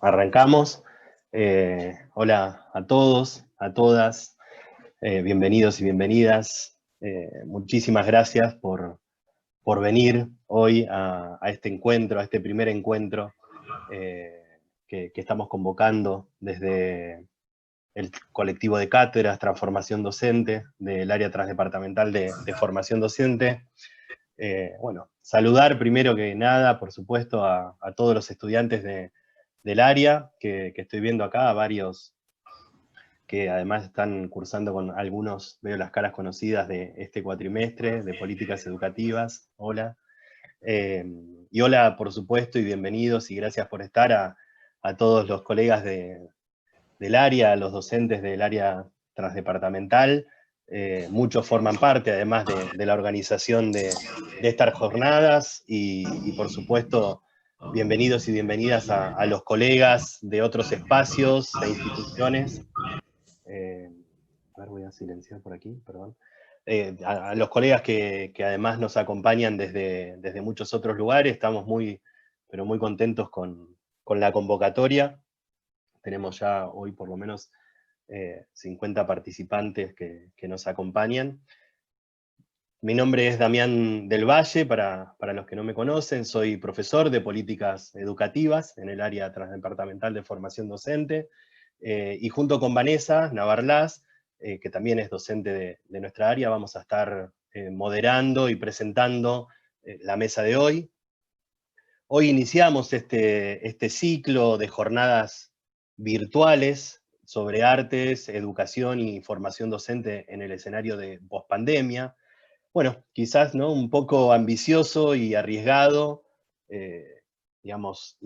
Arrancamos. Hola a todos, a todas, bienvenidos y bienvenidas. Muchísimas gracias por venir hoy a este encuentro, a este primer encuentro que estamos convocando desde el colectivo de cátedras Transformación Docente del área transdepartamental de formación docente. Bueno, saludar primero que nada, por supuesto, a todos los estudiantes del área que estoy viendo acá, a varios que además están cursando con algunos, veo las caras conocidas de este cuatrimestre, de políticas educativas. Hola. Y hola, por supuesto, y bienvenidos, y gracias por estar a todos los colegas del área, a los docentes del área transdepartamental. Muchos forman parte, además, de la organización de estas jornadas, y por supuesto, bienvenidos y bienvenidas a los colegas de otros espacios e instituciones. A ver, voy a silenciar por aquí, perdón. A los colegas que además nos acompañan desde muchos otros lugares. Estamos pero muy contentos con la convocatoria. Tenemos ya hoy por lo menos 50 participantes que nos acompañan. Mi nombre es Damián del Valle, para los que no me conocen. Soy profesor de políticas educativas en el área transdepartamental de formación docente, y junto con Vanessa Navarlás, que también es docente de nuestra área, vamos a estar moderando y presentando la mesa de hoy. Hoy iniciamos este ciclo de jornadas virtuales sobre artes, educación y formación docente en el escenario de pospandemia. Bueno, quizás, ¿no?, un poco ambicioso y arriesgado, digamos,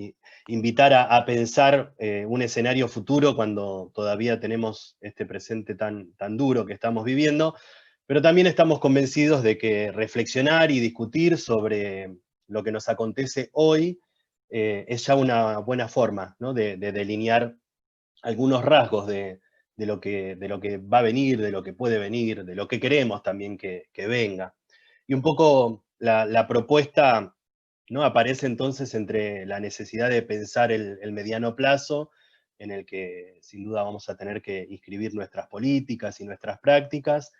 invitar a pensar un escenario futuro cuando todavía tenemos este presente tan duro que estamos viviendo, pero también estamos convencidos de que reflexionar y discutir sobre lo que nos acontece hoy es ya una buena forma, ¿no?, de delinear algunos rasgos de lo que va a venir, de lo que puede venir, de lo que queremos también que venga. Y un poco la propuesta, ¿no?, aparece entonces entre la necesidad de pensar el mediano plazo, en el que sin duda vamos a tener que inscribir nuestras políticas y nuestras prácticas,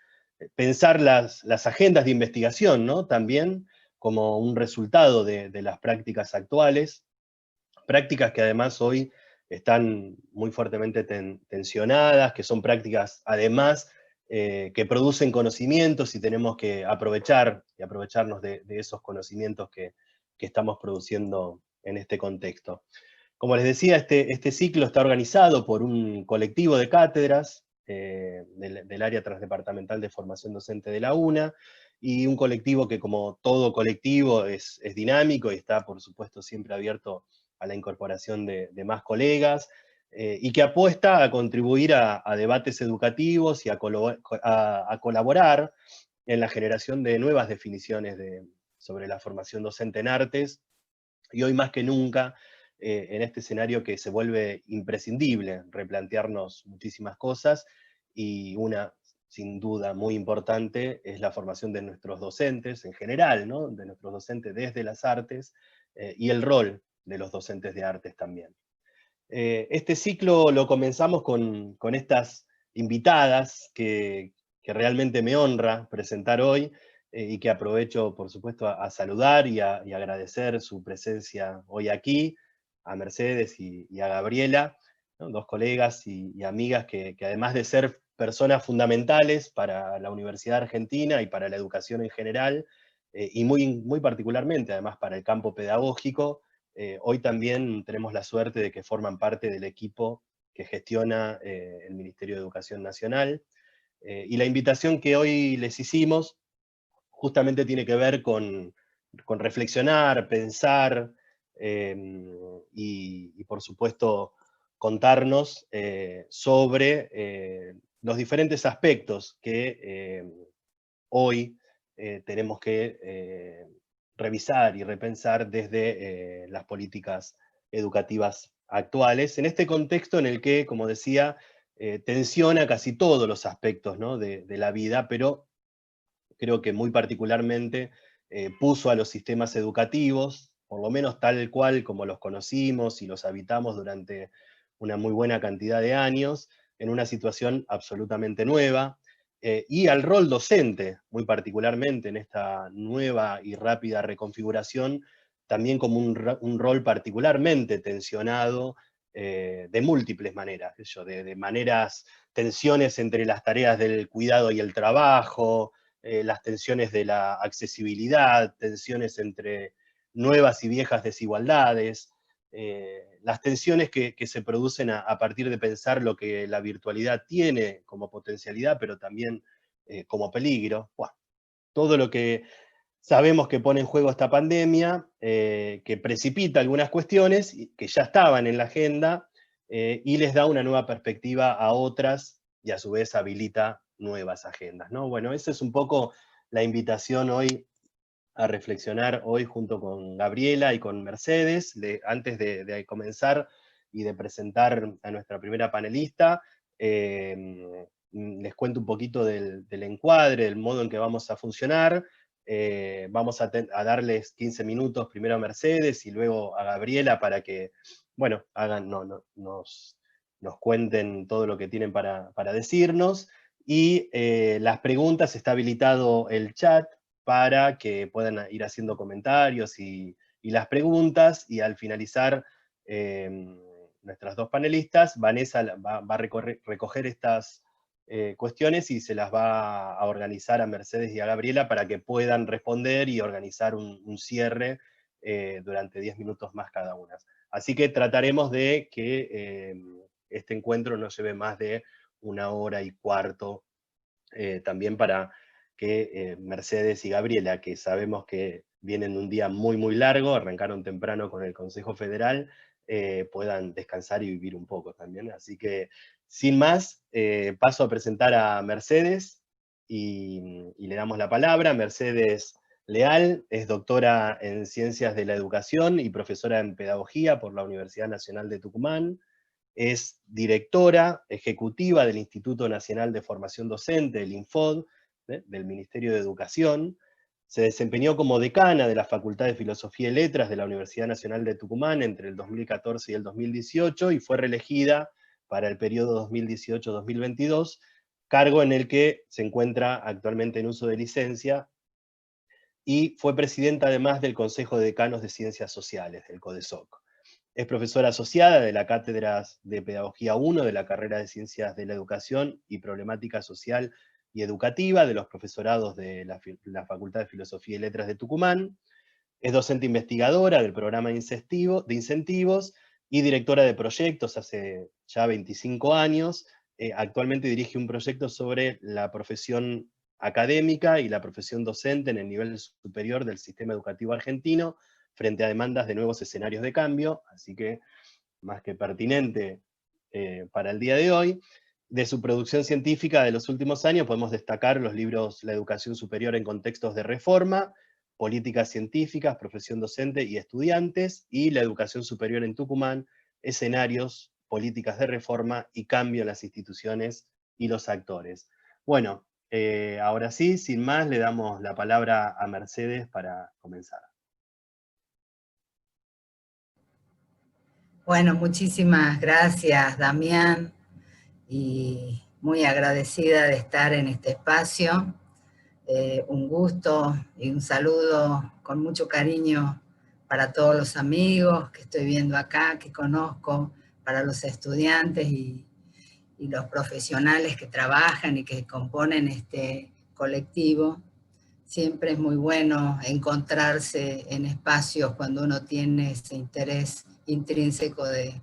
pensar las agendas de investigación, ¿no?, también como un resultado de las prácticas actuales, prácticas que además hoy están muy fuertemente tensionadas, que son prácticas además que producen conocimientos, y tenemos que aprovecharnos de esos conocimientos que estamos produciendo en este contexto. Como les decía, este ciclo está organizado por un colectivo de cátedras del área transdepartamental de formación docente de la UNA, y un colectivo que, como todo colectivo, es dinámico y está, por supuesto, siempre abierto a la incorporación de más colegas, y que apuesta a contribuir a debates educativos y a colaborar en la generación de nuevas definiciones sobre la formación docente en artes, y hoy más que nunca, en este escenario que se vuelve imprescindible replantearnos muchísimas cosas, y una, sin duda, muy importante, es la formación de nuestros docentes en general, ¿no?, de nuestros docentes desde las artes, y el rol de los docentes de artes también. Este ciclo lo comenzamos con estas invitadas que realmente me honra presentar hoy, y que aprovecho, por supuesto, a saludar y agradecer su presencia hoy aquí, a Mercedes y a Gabriela, ¿no?, dos colegas y amigas que además de ser personas fundamentales para la Universidad Argentina y para la educación en general, y muy particularmente además para el campo pedagógico, hoy también tenemos la suerte de que forman parte del equipo que gestiona el Ministerio de Educación Nacional. Y la invitación que hoy les hicimos justamente tiene que ver con reflexionar, pensar, y por supuesto contarnos sobre los diferentes aspectos que hoy tenemos que revisar y repensar desde las políticas educativas actuales, en este contexto en el que, como decía, tensiona casi todos los aspectos, ¿no?, de la vida, pero creo que muy particularmente puso a los sistemas educativos, por lo menos tal cual como los conocimos y los habitamos durante una muy buena cantidad de años, en una situación absolutamente nueva, y al rol docente, muy particularmente en esta nueva y rápida reconfiguración, también como un rol particularmente tensionado, de múltiples maneras, de maneras, tensiones entre las tareas del cuidado y el trabajo, las tensiones de la accesibilidad, tensiones entre nuevas y viejas desigualdades, las tensiones que se producen a partir de pensar lo que la virtualidad tiene como potencialidad, pero también como peligro. Buah, todo lo que sabemos que pone en juego esta pandemia, que precipita algunas cuestiones que ya estaban en la agenda, y les da una nueva perspectiva a otras, y a su vez habilita nuevas agendas, ¿no? Bueno, esa es un poco la invitación hoy a reflexionar hoy junto con Gabriela y con Mercedes. Antes de comenzar y de presentar a nuestra primera panelista, les cuento un poquito del encuadre, del modo en que vamos a funcionar. Vamos a darles 15 minutos primero a Mercedes y luego a Gabriela para que, bueno, nos cuenten todo lo que tienen para decirnos. Y las preguntas, está habilitado el chat para que puedan ir haciendo comentarios y las preguntas, y al finalizar nuestras dos panelistas, Vanessa va a recoger estas cuestiones y se las va a organizar a Mercedes y a Gabriela para que puedan responder y organizar un cierre durante 10 minutos más cada una. Así que trataremos de que este encuentro no lleve más de 1 hora y cuarto, también para que Mercedes y Gabriela, que sabemos que vienen un día muy muy largo, arrancaron temprano con el Consejo Federal, puedan descansar y vivir un poco también. Así que, sin más, paso a presentar a Mercedes y le damos la palabra. Mercedes Leal es doctora en Ciencias de la Educación y profesora en Pedagogía por la Universidad Nacional de Tucumán. Es directora ejecutiva del Instituto Nacional de Formación Docente, el INFOD, del Ministerio de Educación. Se desempeñó como decana de la Facultad de Filosofía y Letras de la Universidad Nacional de Tucumán entre el 2014 y el 2018, y fue reelegida para el periodo 2018-2022, cargo en el que se encuentra actualmente en uso de licencia, y fue presidenta además del Consejo de Decanos de Ciencias Sociales, del CODESOC. Es profesora asociada de la Cátedra de Pedagogía 1 de la carrera de Ciencias de la Educación y Problemática Social y Educativa de los profesorados de la Facultad de Filosofía y Letras de Tucumán. Es docente investigadora del programa de incentivos y directora de proyectos hace ya 25 años. Actualmente dirige un proyecto sobre la profesión académica y la profesión docente en el nivel superior del sistema educativo argentino, frente a demandas de nuevos escenarios de cambio, así que más que pertinente para el día de hoy. De su producción científica de los últimos años podemos destacar los libros La educación superior en contextos de reforma, Políticas científicas, profesión docente y estudiantes, y La educación superior en Tucumán, escenarios, políticas de reforma y cambio en las instituciones y los actores. Bueno, ahora sí, sin más, le damos la palabra a Mercedes para comenzar. Bueno, muchísimas gracias, Damián, y muy agradecida de estar en este espacio. Un gusto y un saludo con mucho cariño para todos los amigos que estoy viendo acá, que conozco, para los estudiantes y los profesionales que trabajan y que componen este colectivo. Siempre es muy bueno encontrarse en espacios cuando uno tiene ese interés intrínseco de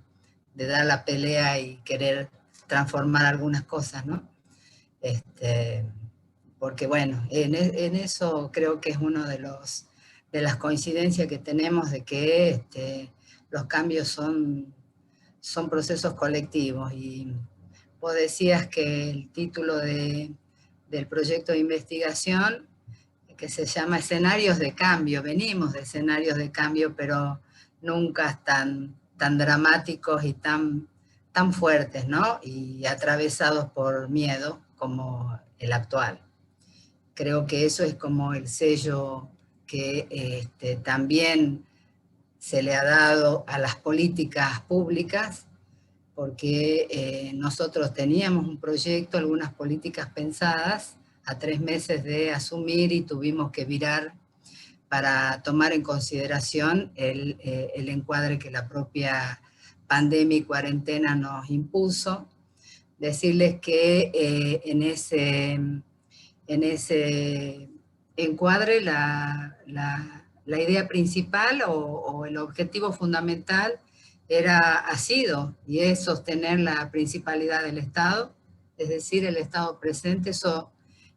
dar la pelea y querer transformar algunas cosas, ¿no? Porque bueno, en eso creo que es uno de las coincidencias que tenemos, de que los cambios son procesos colectivos. Y vos decías que el título del proyecto de investigación, que se llama Escenarios de Cambio, venimos de escenarios de cambio, pero nunca tan dramáticos y tan fuertes, ¿no? Y atravesados por miedo como el actual. Creo que eso es como el sello que también se le ha dado a las políticas públicas, porque nosotros teníamos un proyecto, algunas políticas pensadas, a 3 meses de asumir y tuvimos que virar para tomar en consideración el encuadre que la propia pandemia y cuarentena nos impuso. Decirles que en ese encuadre la idea principal o el objetivo fundamental ha sido y es sostener la principalidad del Estado, es decir, el Estado presente. Eso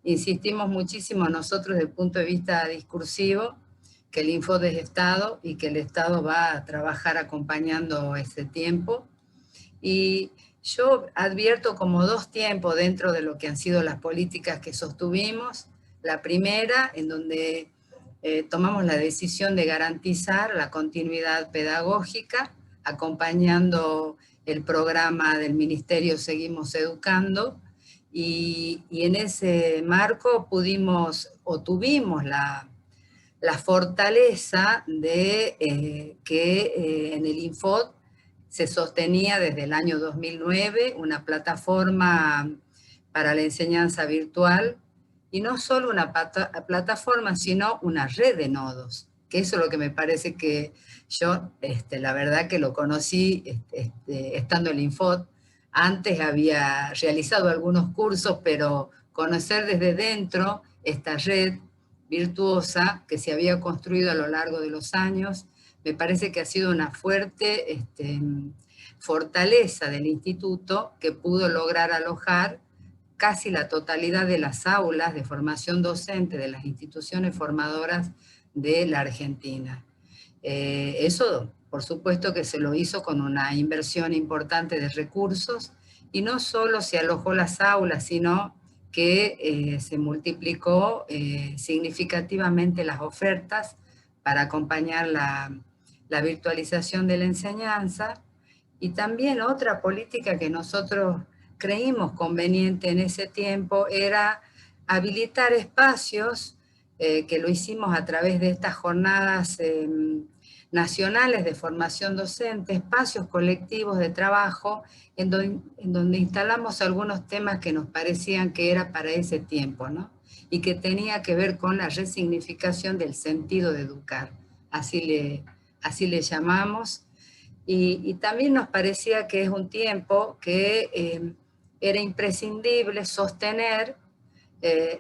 insistimos muchísimo nosotros desde el punto de vista discursivo, que el Infod es Estado y que el Estado va a trabajar acompañando ese tiempo. Y yo advierto como 2 tiempos dentro de lo que han sido las políticas que sostuvimos. La primera, en donde tomamos la decisión de garantizar la continuidad pedagógica, acompañando el programa del Ministerio Seguimos Educando, y en ese marco tuvimos la fortaleza de que en el Infod se sostenía desde el año 2009 una plataforma para la enseñanza virtual, y no solo una plataforma, sino una red de nodos, que eso es lo que me parece que yo, la verdad que lo conocí estando en el Infod. Antes había realizado algunos cursos, pero conocer desde dentro esta red virtuosa que se había construido a lo largo de los años, me parece que ha sido una fuerte fortaleza del instituto, que pudo lograr alojar casi la totalidad de las aulas de formación docente de las instituciones formadoras de la Argentina. Eso, por supuesto que se lo hizo con una inversión importante de recursos, y no solo se alojó las aulas, sino que se multiplicó significativamente las ofertas para acompañar la virtualización de la enseñanza. Y también otra política que nosotros creímos conveniente en ese tiempo era habilitar espacios, que lo hicimos a través de estas jornadas nacionales de formación docente, espacios colectivos de trabajo, en donde instalamos algunos temas que nos parecían que era para ese tiempo, ¿no? Y que tenía que ver con la resignificación del sentido de educar, así le llamamos. Y también nos parecía que es un tiempo que era imprescindible sostener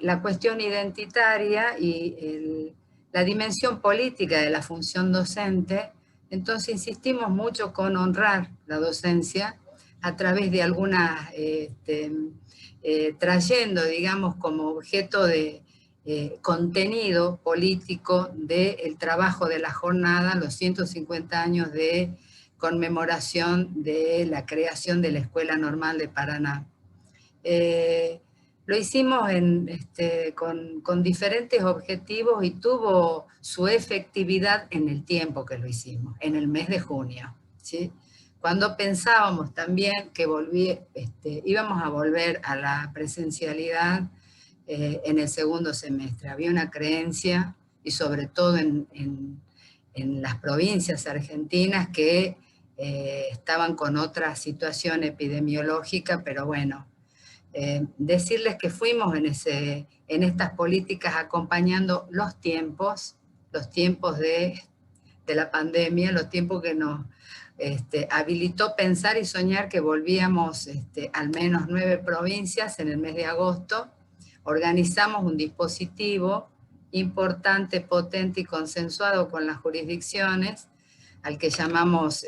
la cuestión identitaria y la dimensión política de la función docente. Entonces insistimos mucho con honrar la docencia a través de algunas, trayendo, digamos, como objeto de contenido político del trabajo de la jornada, los 150 años de conmemoración de la creación de la Escuela Normal de Paraná. Lo hicimos con diferentes objetivos y tuvo su efectividad en el tiempo que lo hicimos, en el mes de junio, ¿sí? Cuando pensábamos también que íbamos a volver a la presencialidad en el segundo semestre. Había una creencia, y sobre todo en las provincias argentinas, que estaban con otra situación epidemiológica, pero bueno, decirles que fuimos en estas políticas acompañando los tiempos de la pandemia, los tiempos que nos habilitó pensar y soñar que volvíamos al menos 9 provincias en el mes de agosto. Organizamos un dispositivo importante, potente y consensuado con las jurisdicciones, al que llamamos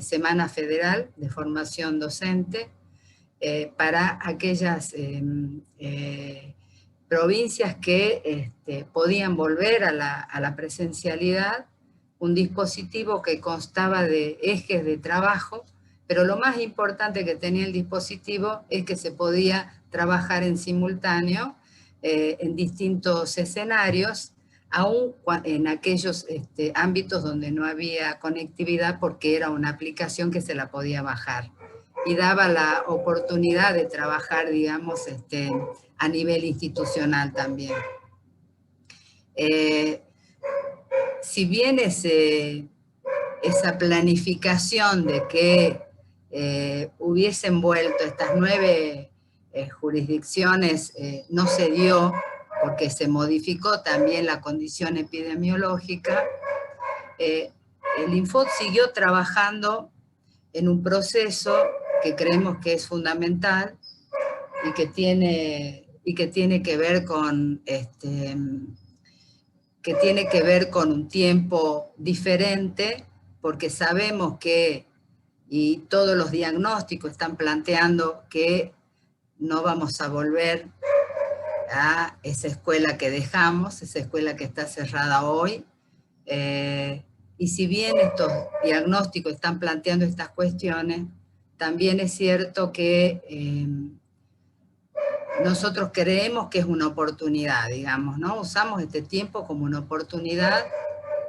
Semana Federal de Formación Docente, para aquellas provincias que podían volver a la presencialidad, un dispositivo que constaba de ejes de trabajo, pero lo más importante que tenía el dispositivo es que se podía trabajar en simultáneo en distintos escenarios, aún en aquellos ámbitos donde no había conectividad, porque era una aplicación que se la podía bajar y daba la oportunidad de trabajar, digamos, a nivel institucional también. Si bien ese esa planificación de que hubiesen vuelto estas 9 jurisdicciones no se dio, porque se modificó también la condición epidemiológica. El Infod siguió trabajando en un proceso que creemos que es fundamental y que tiene que ver con un tiempo diferente, porque sabemos que, y todos los diagnósticos están planteando que no vamos a volver a esa escuela que dejamos, esa escuela que está cerrada hoy. Y si bien estos diagnósticos están planteando estas cuestiones, también es cierto que nosotros creemos que es una oportunidad, digamos, ¿no? Usamos este tiempo como una oportunidad.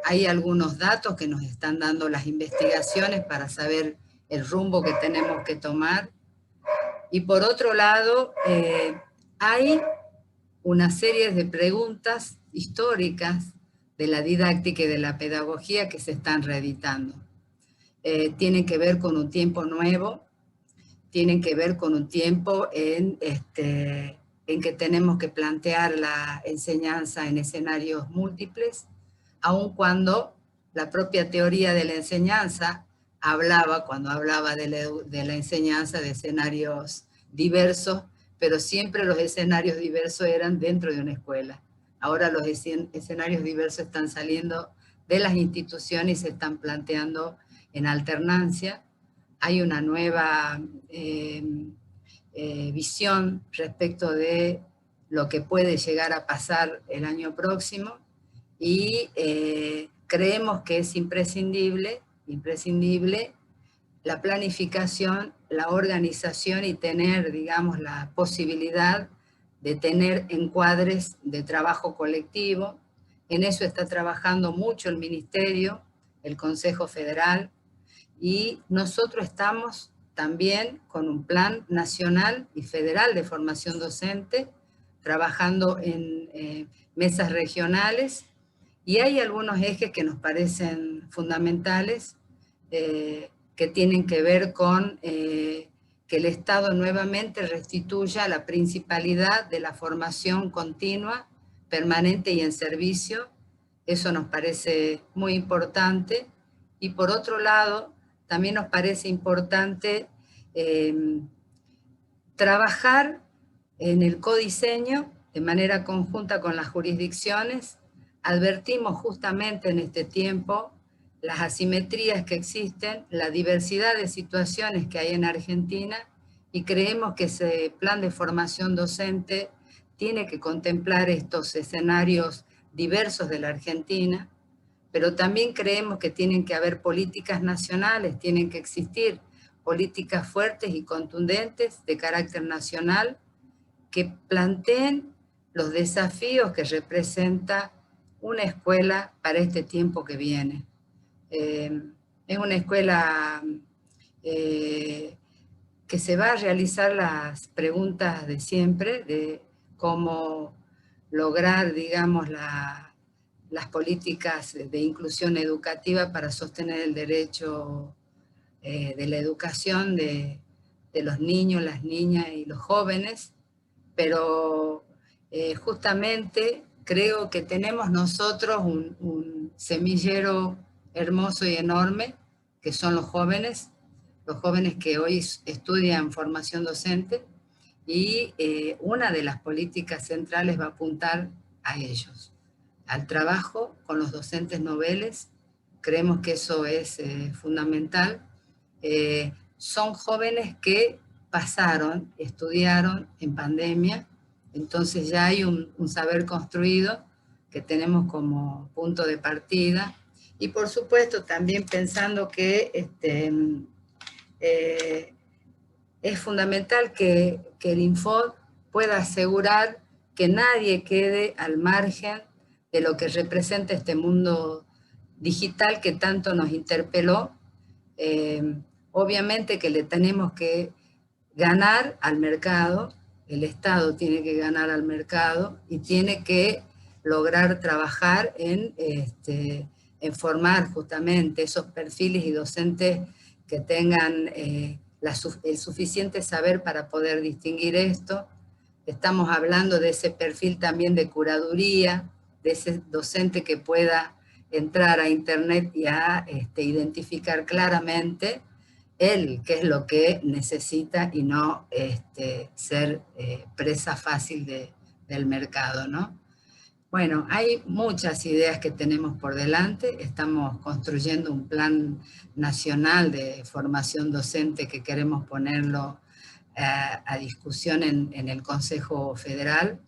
Hay algunos datos que nos están dando las investigaciones para saber el rumbo que tenemos que tomar. Y por otro lado, hay una serie de preguntas históricas de la didáctica y de la pedagogía que se están reeditando. Tienen que ver con un tiempo nuevo, tienen que ver con un tiempo en que tenemos que plantear la enseñanza en escenarios múltiples, aun cuando la propia teoría de la enseñanza cuando hablaba de la enseñanza de escenarios diversos, pero siempre los escenarios diversos eran dentro de una escuela. Ahora los escenarios diversos están saliendo de las instituciones y se están planteando en alternancia. Hay una nueva visión respecto de lo que puede llegar a pasar el año próximo, y creemos que es imprescindible la planificación, la organización y tener, digamos, la posibilidad de tener encuadres de trabajo colectivo. En eso está trabajando mucho el Ministerio, el Consejo Federal, y nosotros estamos también con un plan nacional y federal de formación docente, trabajando en mesas regionales, y hay algunos ejes que nos parecen fundamentales, que tienen que ver con que el Estado nuevamente restituya la principalidad de la formación continua, permanente y en servicio. Eso nos parece muy importante. Y por otro lado, también nos parece importante trabajar en el codiseño de manera conjunta con las jurisdicciones. Advertimos justamente en este tiempo las asimetrías que existen, la diversidad de situaciones que hay en Argentina, y creemos que ese plan de formación docente tiene que contemplar estos escenarios diversos de la Argentina, pero también creemos que tienen que haber políticas nacionales, tienen que existir políticas fuertes y contundentes de carácter nacional que planteen los desafíos que representa una escuela para este tiempo que viene. Es una escuela que se va a realizar las preguntas de siempre, de cómo lograr, digamos, las políticas de inclusión educativa para sostener el derecho de la educación de los niños, las niñas y los jóvenes, pero justamente creo que tenemos nosotros un semillero hermoso y enorme, que son los jóvenes que hoy estudian formación docente, y una de las políticas centrales va a apuntar a ellos, al trabajo con los docentes noveles. Creemos que eso es fundamental. Son jóvenes que estudiaron en pandemia, entonces ya hay un saber construido que tenemos como punto de partida. Y por supuesto también pensando que es fundamental que el Infod pueda asegurar que nadie quede al margen de lo que representa este mundo digital que tanto nos interpeló. Obviamente que le tenemos que ganar al mercado, el Estado tiene que ganar al mercado y tiene que lograr trabajar en en formar justamente esos perfiles y docentes que tengan el suficiente saber para poder distinguir esto. Estamos hablando de ese perfil también de curaduría, de ese docente que pueda entrar a internet y a identificar claramente él qué es lo que necesita y no ser presa fácil del mercado, ¿no? Bueno, hay muchas ideas que tenemos por delante. Estamos construyendo un plan nacional de formación docente que queremos ponerlo a discusión en el Consejo Federal,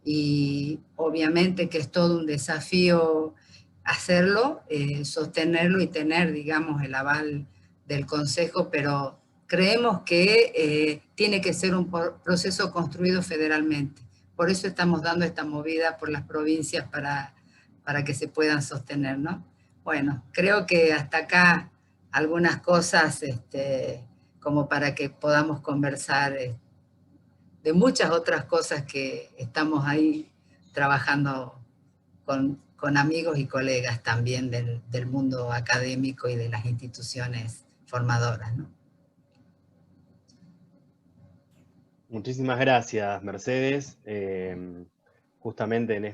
y obviamente que es todo un desafío hacerlo, sostenerlo y tener, digamos, el aval del Consejo, pero creemos que tiene que ser un proceso construido federalmente. Por eso estamos dando esta movida por las provincias para que se puedan sostener, ¿no? Bueno, creo que hasta acá algunas cosas como para que podamos conversar de muchas otras cosas que estamos ahí trabajando con amigos y colegas también del mundo académico y de las instituciones formadoras, ¿no? Muchísimas gracias, Mercedes. Justamente en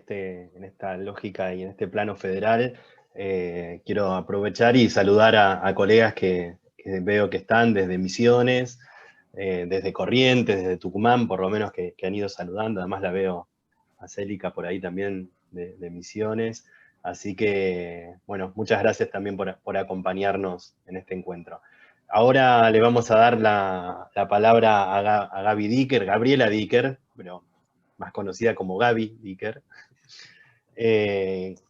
esta lógica y en este plano federal, quiero aprovechar y saludar a colegas que veo que están desde Misiones, desde Corrientes, desde Tucumán, por lo menos que han ido saludando. Además la veo a Célica por ahí también de Misiones. Así que, bueno, muchas gracias también por acompañarnos en este encuentro. Ahora le vamos a dar la palabra a Gaby Dicker, Gabriela Dicker, pero más conocida como Gaby Dicker.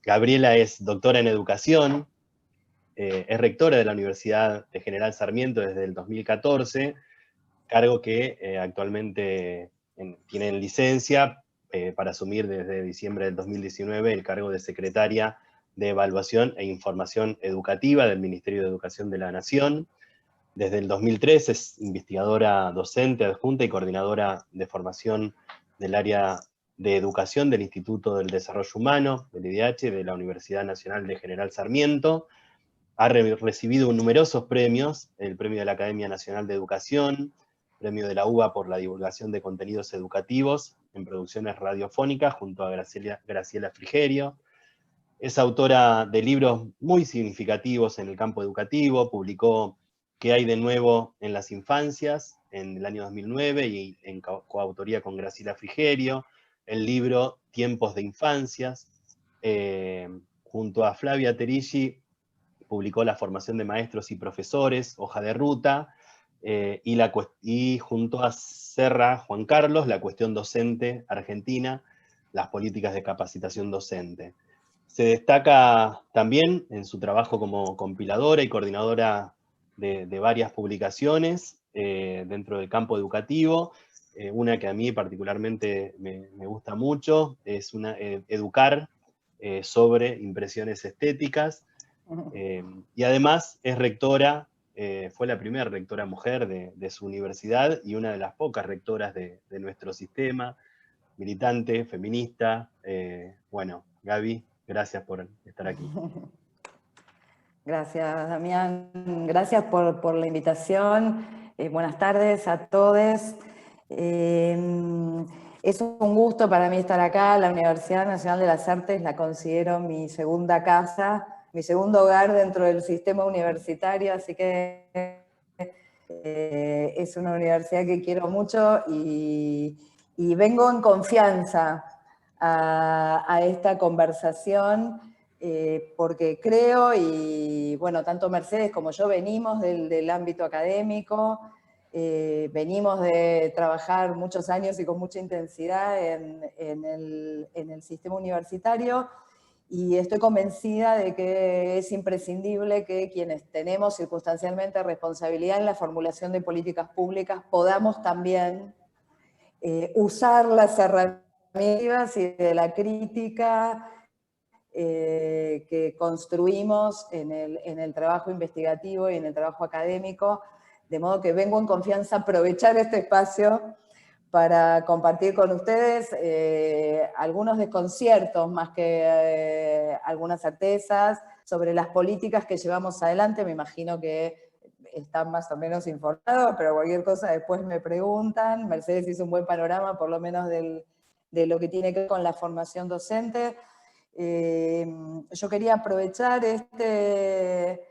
Gabriela es doctora en educación, es rectora de la Universidad de General Sarmiento desde el 2014, cargo que actualmente tiene en licencia para asumir desde diciembre del 2019 el cargo de secretaria de Evaluación e Información Educativa del Ministerio de Educación de la Nación. Desde el 2003 es investigadora docente adjunta y coordinadora de formación del área de educación del Instituto del Desarrollo Humano, del IDH, de la Universidad Nacional de General Sarmiento. Ha recibido numerosos premios, el Premio de la Academia Nacional de Educación, Premio de la UBA por la divulgación de contenidos educativos en producciones radiofónicas junto a Graciela Frigerio. Es autora de libros muy significativos en el campo educativo, publicó ¿Qué hay de nuevo en las infancias? En el año 2009 y en coautoría con Graciela Frigerio, el libro Tiempos de Infancias. Junto a Flavia Terigi publicó La formación de maestros y profesores, Hoja de Ruta, y junto a Serra Juan Carlos, La cuestión docente argentina, las políticas de capacitación docente. Se destaca también en su trabajo como compiladora y coordinadora de varias publicaciones dentro del campo educativo. Una que a mí particularmente me gusta mucho es Educar sobre impresiones estéticas. Y además es rectora, fue la primera rectora mujer de su universidad y una de las pocas rectoras de nuestro sistema, militante, feminista. Bueno, Gaby, gracias por estar aquí. Gracias, Damián. Gracias por la invitación. Buenas tardes a todos. Es un gusto para mí estar acá. La Universidad Nacional de las Artes la considero mi segunda casa, mi segundo hogar dentro del sistema universitario, así que es una universidad que quiero mucho y vengo en confianza a esta conversación porque creo, y bueno, tanto Mercedes como yo venimos del ámbito académico, venimos de trabajar muchos años y con mucha intensidad en el sistema universitario, y estoy convencida de que es imprescindible que quienes tenemos circunstancialmente responsabilidad en la formulación de políticas públicas podamos también usar las herramientas y de la crítica que construimos en el trabajo investigativo y en el trabajo académico, de modo que vengo en confianza a aprovechar este espacio para compartir con ustedes algunos desconciertos más que algunas certezas sobre las políticas que llevamos adelante. Me imagino que están más o menos informados, pero cualquier cosa después me preguntan. Mercedes hizo un buen panorama, por lo menos de lo que tiene que ver con la formación docente. Yo quería aprovechar este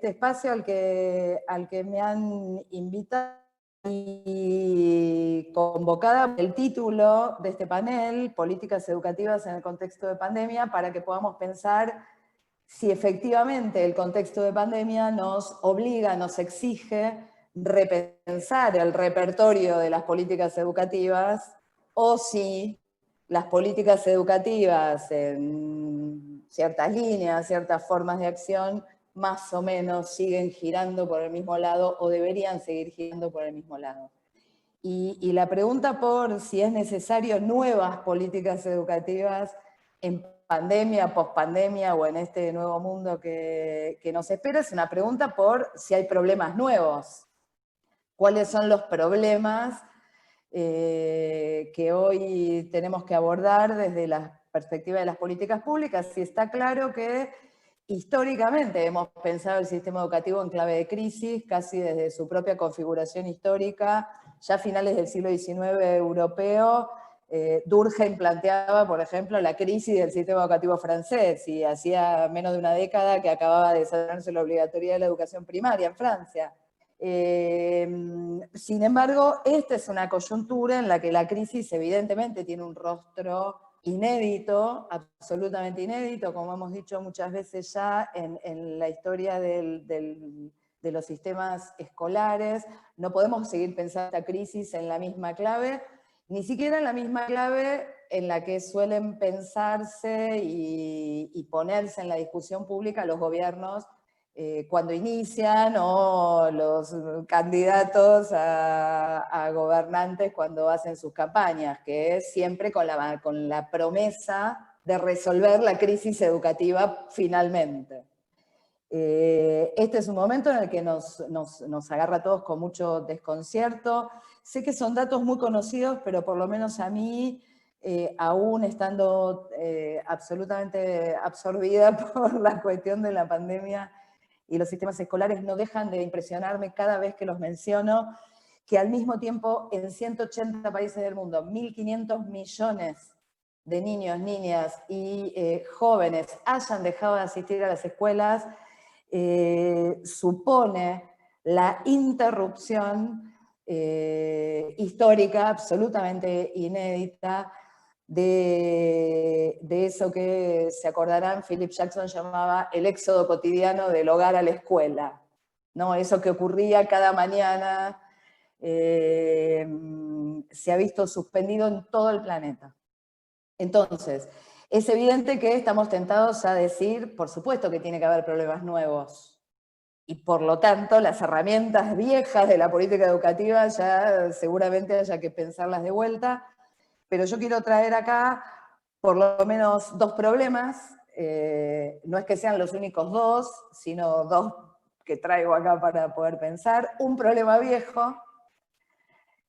espacio al que me han invitado y convocada el título de este panel, Políticas Educativas en el Contexto de Pandemia, para que podamos pensar si efectivamente el contexto de pandemia nos obliga, nos exige repensar el repertorio de las políticas educativas, o si las políticas educativas en ciertas líneas, ciertas formas de acción, más o menos siguen girando por el mismo lado o deberían seguir girando por el mismo lado. Y la pregunta por si es necesario nuevas políticas educativas en pandemia, pospandemia o en este nuevo mundo que nos espera, es una pregunta por si hay problemas nuevos. ¿Cuáles son los problemas que hoy tenemos que abordar desde la perspectiva de las políticas públicas? Si está claro que históricamente hemos pensado el sistema educativo en clave de crisis, casi desde su propia configuración histórica, ya a finales del siglo XIX europeo. Durkheim planteaba, por ejemplo, la crisis del sistema educativo francés, y hacía menos de una década que acababa de desarrollarse la obligatoriedad de la educación primaria en Francia. Sin embargo, esta es una coyuntura en la que la crisis evidentemente tiene un rostro inédito, absolutamente inédito, como hemos dicho muchas veces ya en la historia de los sistemas escolares. No podemos seguir pensando esta crisis en la misma clave, ni siquiera en la misma clave en la que suelen pensarse y ponerse en la discusión pública los gobiernos cuando inician, o los candidatos a gobernantes cuando hacen sus campañas, que es siempre con la promesa de resolver la crisis educativa finalmente. Este es un momento en el que nos agarra a todos con mucho desconcierto. Sé que son datos muy conocidos, pero por lo menos a mí, aún estando absolutamente absorbida por la cuestión de la pandemia y los sistemas escolares, no dejan de impresionarme cada vez que los menciono, que al mismo tiempo en 180 países del mundo, 1.500 millones de niños, niñas y jóvenes hayan dejado de asistir a las escuelas, supone la interrupción histórica absolutamente inédita de eso que, se acordarán, Philip Jackson llamaba el éxodo cotidiano del hogar a la escuela, ¿no? Eso que ocurría cada mañana se ha visto suspendido en todo el planeta. Entonces, es evidente que estamos tentados a decir, por supuesto que tiene que haber problemas nuevos, y por lo tanto las herramientas viejas de la política educativa ya seguramente haya que pensarlas de vuelta, pero yo quiero traer acá por lo menos dos problemas, no es que sean los únicos dos, sino dos que traigo acá para poder pensar. Un problema viejo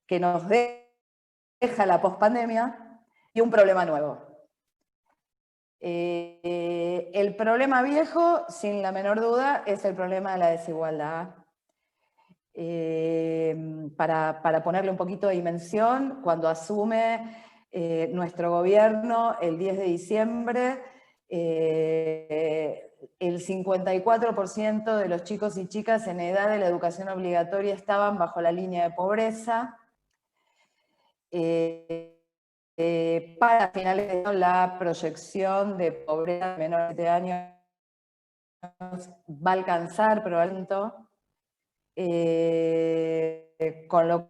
que nos deja la pospandemia y un problema nuevo. El problema viejo, sin la menor duda, es el problema de la desigualdad. Para ponerle un poquito de dimensión, cuando asume nuestro gobierno el 10 de diciembre, el 54% de los chicos y chicas en edad de la educación obligatoria estaban bajo la línea de pobreza. Para finales de año, la proyección de pobreza de menores de 7 años va a alcanzar probablemente, con lo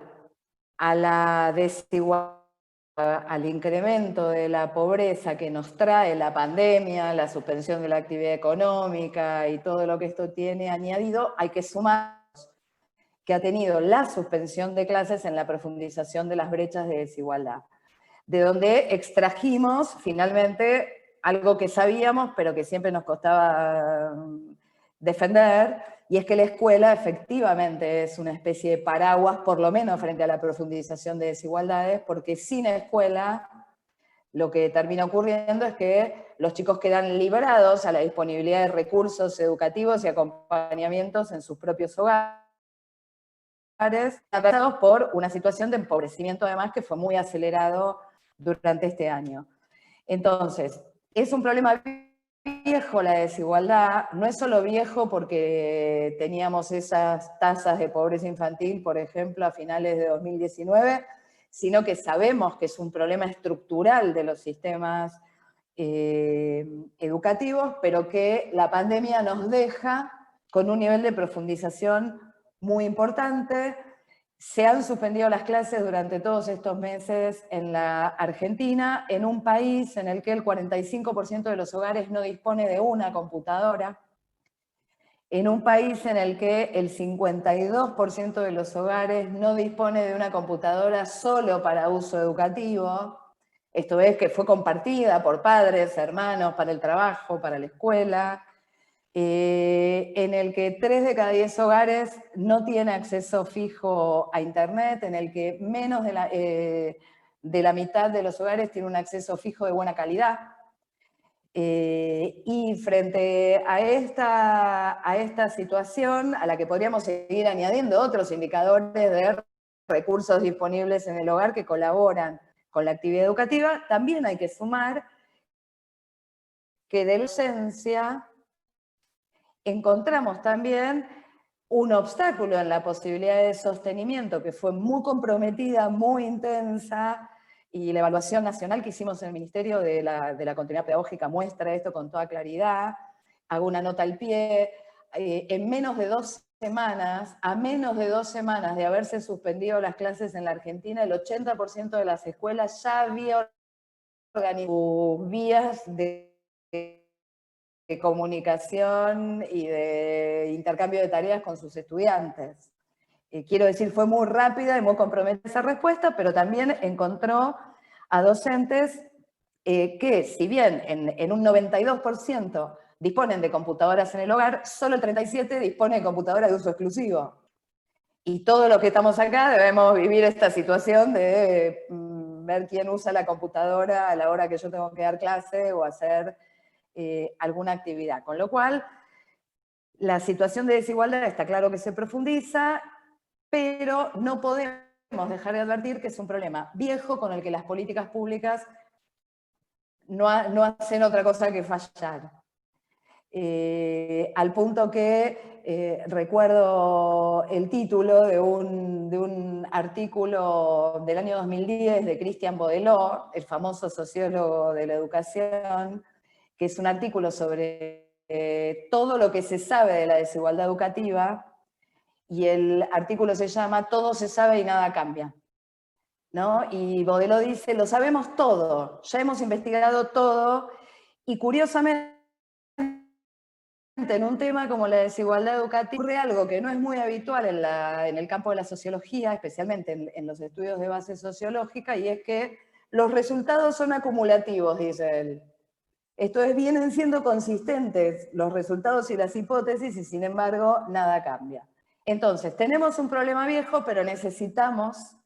a la desigualdad, al incremento de la pobreza que nos trae la pandemia, la suspensión de la actividad económica y todo lo que esto tiene añadido, hay que sumar que ha tenido la suspensión de clases en la profundización de las brechas de desigualdad, de donde extrajimos finalmente algo que sabíamos, pero que siempre nos costaba defender, y es que la escuela efectivamente es una especie de paraguas, por lo menos frente a la profundización de desigualdades, porque sin escuela lo que termina ocurriendo es que los chicos quedan librados a la disponibilidad de recursos educativos y acompañamientos en sus propios hogares, atravesados por una situación de empobrecimiento además que fue muy acelerado durante este año. Entonces, es un problema viejo la desigualdad, no es solo viejo porque teníamos esas tasas de pobreza infantil, por ejemplo, a finales de 2019, sino que sabemos que es un problema estructural de los sistemas educativos, pero que la pandemia nos deja con un nivel de profundización muy importante. Se han suspendido las clases durante todos estos meses en la Argentina, en un país en el que el 45% de los hogares no dispone de una computadora, en un país en el que el 52% de los hogares no dispone de una computadora solo para uso educativo, esto es que fue compartida por padres, hermanos, para el trabajo, para la escuela, en el que 3 de cada 10 hogares no tiene acceso fijo a Internet, en el que menos de la mitad de los hogares tiene un acceso fijo de buena calidad. Y frente a esta situación, a la que podríamos seguir añadiendo otros indicadores de recursos disponibles en el hogar que colaboran con la actividad educativa, también hay que sumar que de la ausencia encontramos también un obstáculo en la posibilidad de sostenimiento que fue muy comprometida, muy intensa, y la evaluación nacional que hicimos en el Ministerio de la Continuidad Pedagógica muestra esto con toda claridad. Hago una nota al pie. En menos de 2 semanas, a menos de 2 semanas de haberse suspendido las clases en la Argentina, el 80% de las escuelas ya había organizado vías de comunicación y de intercambio de tareas con sus estudiantes. Quiero decir, fue muy rápida y muy comprometida esa respuesta, pero también encontró a docentes que, si bien en un 92% disponen de computadoras en el hogar, solo el 37% dispone de computadoras de uso exclusivo. Y todos los que estamos acá debemos vivir esta situación de ver quién usa la computadora a la hora que yo tengo que dar clase o hacer alguna actividad. Con lo cual, la situación de desigualdad está claro que se profundiza, pero no podemos dejar de advertir que es un problema viejo con el que las políticas públicas no hacen otra cosa que fallar. Al punto que recuerdo el título de un artículo del año 2010 de Christian Baudelot, el famoso sociólogo de la educación, que es un artículo sobre todo lo que se sabe de la desigualdad educativa, y el artículo se llama "Todo se sabe y nada cambia", ¿no? Y Baudelot dice, lo sabemos todo, ya hemos investigado todo, y curiosamente en un tema como la desigualdad educativa ocurre algo que no es muy habitual en el campo de la sociología, especialmente en los estudios de base sociológica, y es que los resultados son acumulativos, dice él. Esto es, vienen siendo consistentes los resultados y las hipótesis, y sin embargo nada cambia. Entonces, tenemos un problema viejo, pero necesitamos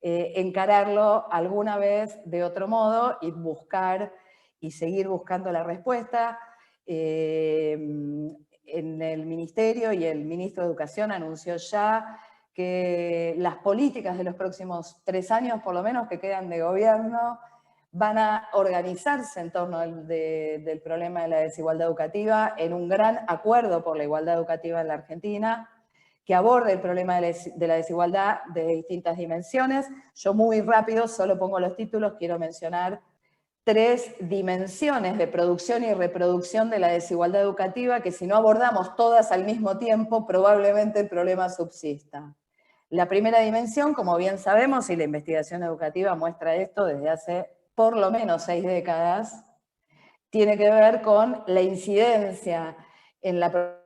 encararlo alguna vez de otro modo y buscar y seguir buscando la respuesta. En el Ministerio, y el Ministro de Educación anunció ya que las políticas de los próximos 3 años, por lo menos, que quedan de gobierno, van a organizarse en torno del problema de la desigualdad educativa en un gran acuerdo por la igualdad educativa en la Argentina, que aborde el problema de la desigualdad de distintas dimensiones. Yo muy rápido, solo pongo los títulos, quiero mencionar 3 dimensiones de producción y reproducción de la desigualdad educativa que, si no abordamos todas al mismo tiempo, probablemente el problema subsista. La primera dimensión, como bien sabemos, y la investigación educativa muestra esto desde hace por lo menos 6 décadas, tiene que ver con la incidencia en la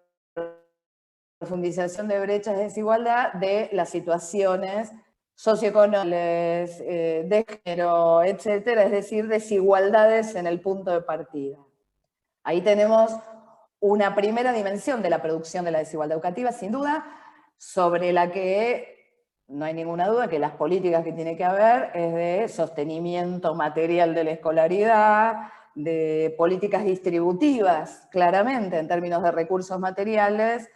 profundización de brechas de desigualdad de las situaciones socioeconómicas, de género, etcétera, es decir, desigualdades en el punto de partida. Ahí tenemos una primera dimensión de la producción de la desigualdad educativa, sin duda, sobre la que no hay ninguna duda que las políticas que tiene que haber es de sostenimiento material de la escolaridad, de políticas distributivas, claramente, en términos de recursos materiales,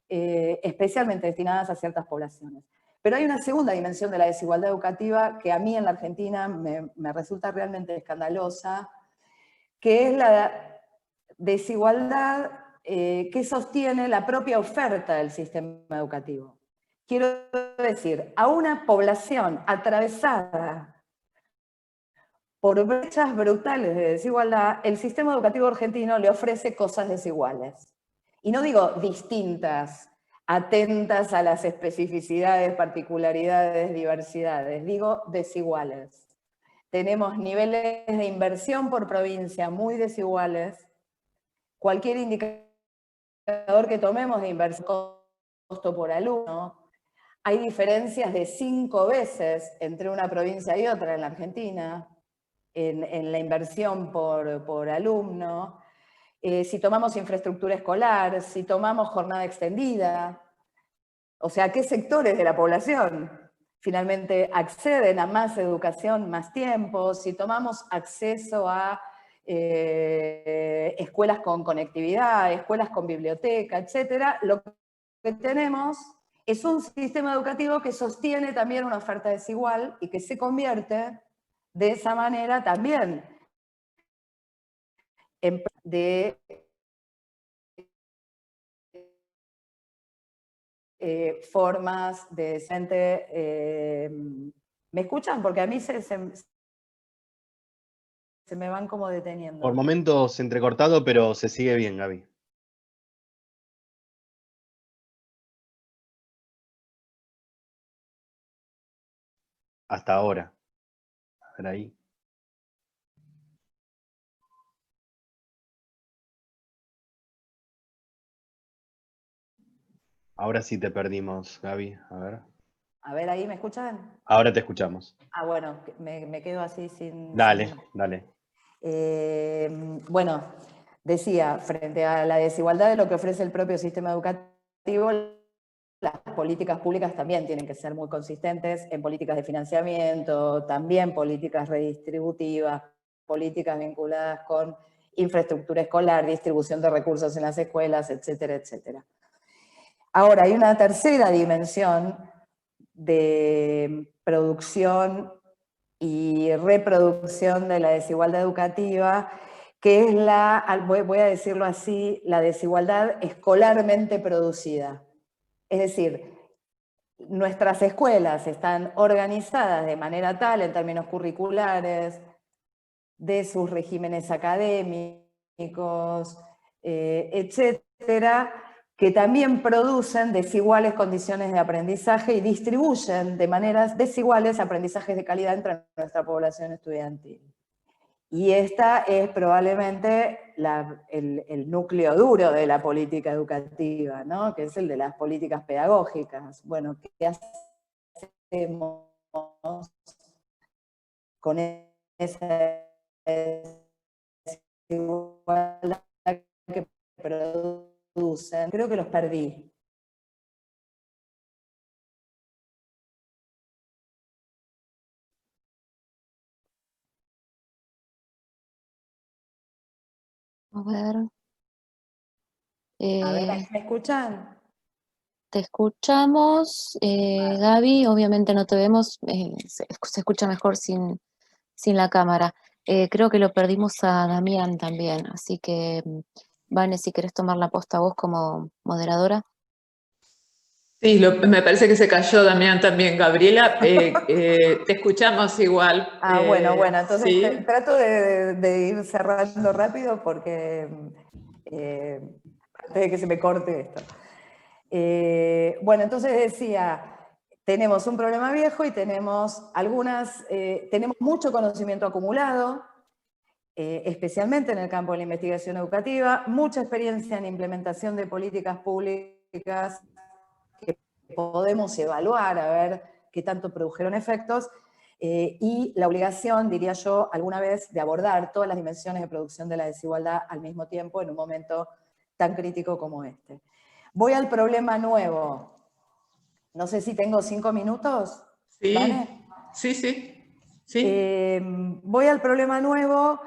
especialmente destinadas a ciertas poblaciones. Pero hay una segunda dimensión de la desigualdad educativa que a mí en la Argentina me resulta realmente escandalosa, que es la desigualdad que sostiene la propia oferta del sistema educativo. Quiero decir, a una población atravesada por brechas brutales de desigualdad, el sistema educativo argentino le ofrece cosas desiguales. Y no digo distintas, atentas a las especificidades, particularidades, diversidades, digo desiguales. Tenemos niveles de inversión por provincia muy desiguales. Cualquier indicador que tomemos de inversión, costo por alumno, hay diferencias de 5 veces entre una provincia y otra en la Argentina, en la inversión por alumno. Si tomamos infraestructura escolar, si tomamos jornada extendida, o sea, ¿qué sectores de la población finalmente acceden a más educación, más tiempo? Si tomamos acceso a escuelas con conectividad, escuelas con biblioteca, etcétera, lo que tenemos es un sistema educativo que sostiene también una oferta desigual y que se convierte de esa manera también en formas de decente. ¿Me escuchan? Porque a mí se me van como deteniendo. Por momentos entrecortado, pero se sigue bien, Gaby. Hasta ahora. A ver ahí. Ahora sí te perdimos, Gaby. A ver. A ver, ¿ahí me escuchan? Ahora te escuchamos. Ah, bueno, me quedo así sin... Dale, dale. Bueno, decía, frente a la desigualdad de lo que ofrece el propio sistema educativo, las políticas públicas también tienen que ser muy consistentes en políticas de financiamiento, también políticas redistributivas, políticas vinculadas con infraestructura escolar, distribución de recursos en las escuelas, etcétera, etcétera. Ahora, hay una tercera dimensión de producción y reproducción de la desigualdad educativa, que es voy a decirlo así, la desigualdad escolarmente producida. Es decir, nuestras escuelas están organizadas de manera tal, en términos curriculares, de sus regímenes académicos, etcétera, que también producen desiguales condiciones de aprendizaje y distribuyen de maneras desiguales aprendizajes de calidad entre nuestra población estudiantil. Y esta es probablemente el núcleo duro de la política educativa, ¿no? Que es el de las políticas pedagógicas. Bueno, ¿qué hacemos con esa desigualdad que producen? Creo que los perdí. A ver. A ver, ¿me escuchan? Te escuchamos, Gaby, obviamente no te vemos, se escucha mejor sin la cámara. Creo que lo perdimos a Damián también, así que, Vane, si querés tomar la posta vos como moderadora. Sí, me parece que se cayó Damián también, Gabriela. Te escuchamos igual. Bueno, entonces ¿sí? trato de ir cerrando rápido porque antes de que se me corte esto. Bueno, entonces decía, tenemos un problema viejo y tenemos tenemos mucho conocimiento acumulado, especialmente en el campo de la investigación educativa, mucha experiencia en implementación de políticas públicas que podemos evaluar a ver qué tanto produjeron efectos, y la obligación, diría yo, alguna vez de abordar todas las dimensiones de producción de la desigualdad al mismo tiempo en un momento tan crítico como este. Voy al problema nuevo. No sé si tengo 5 minutos. Sí, ¿Vale? sí. Voy al problema nuevo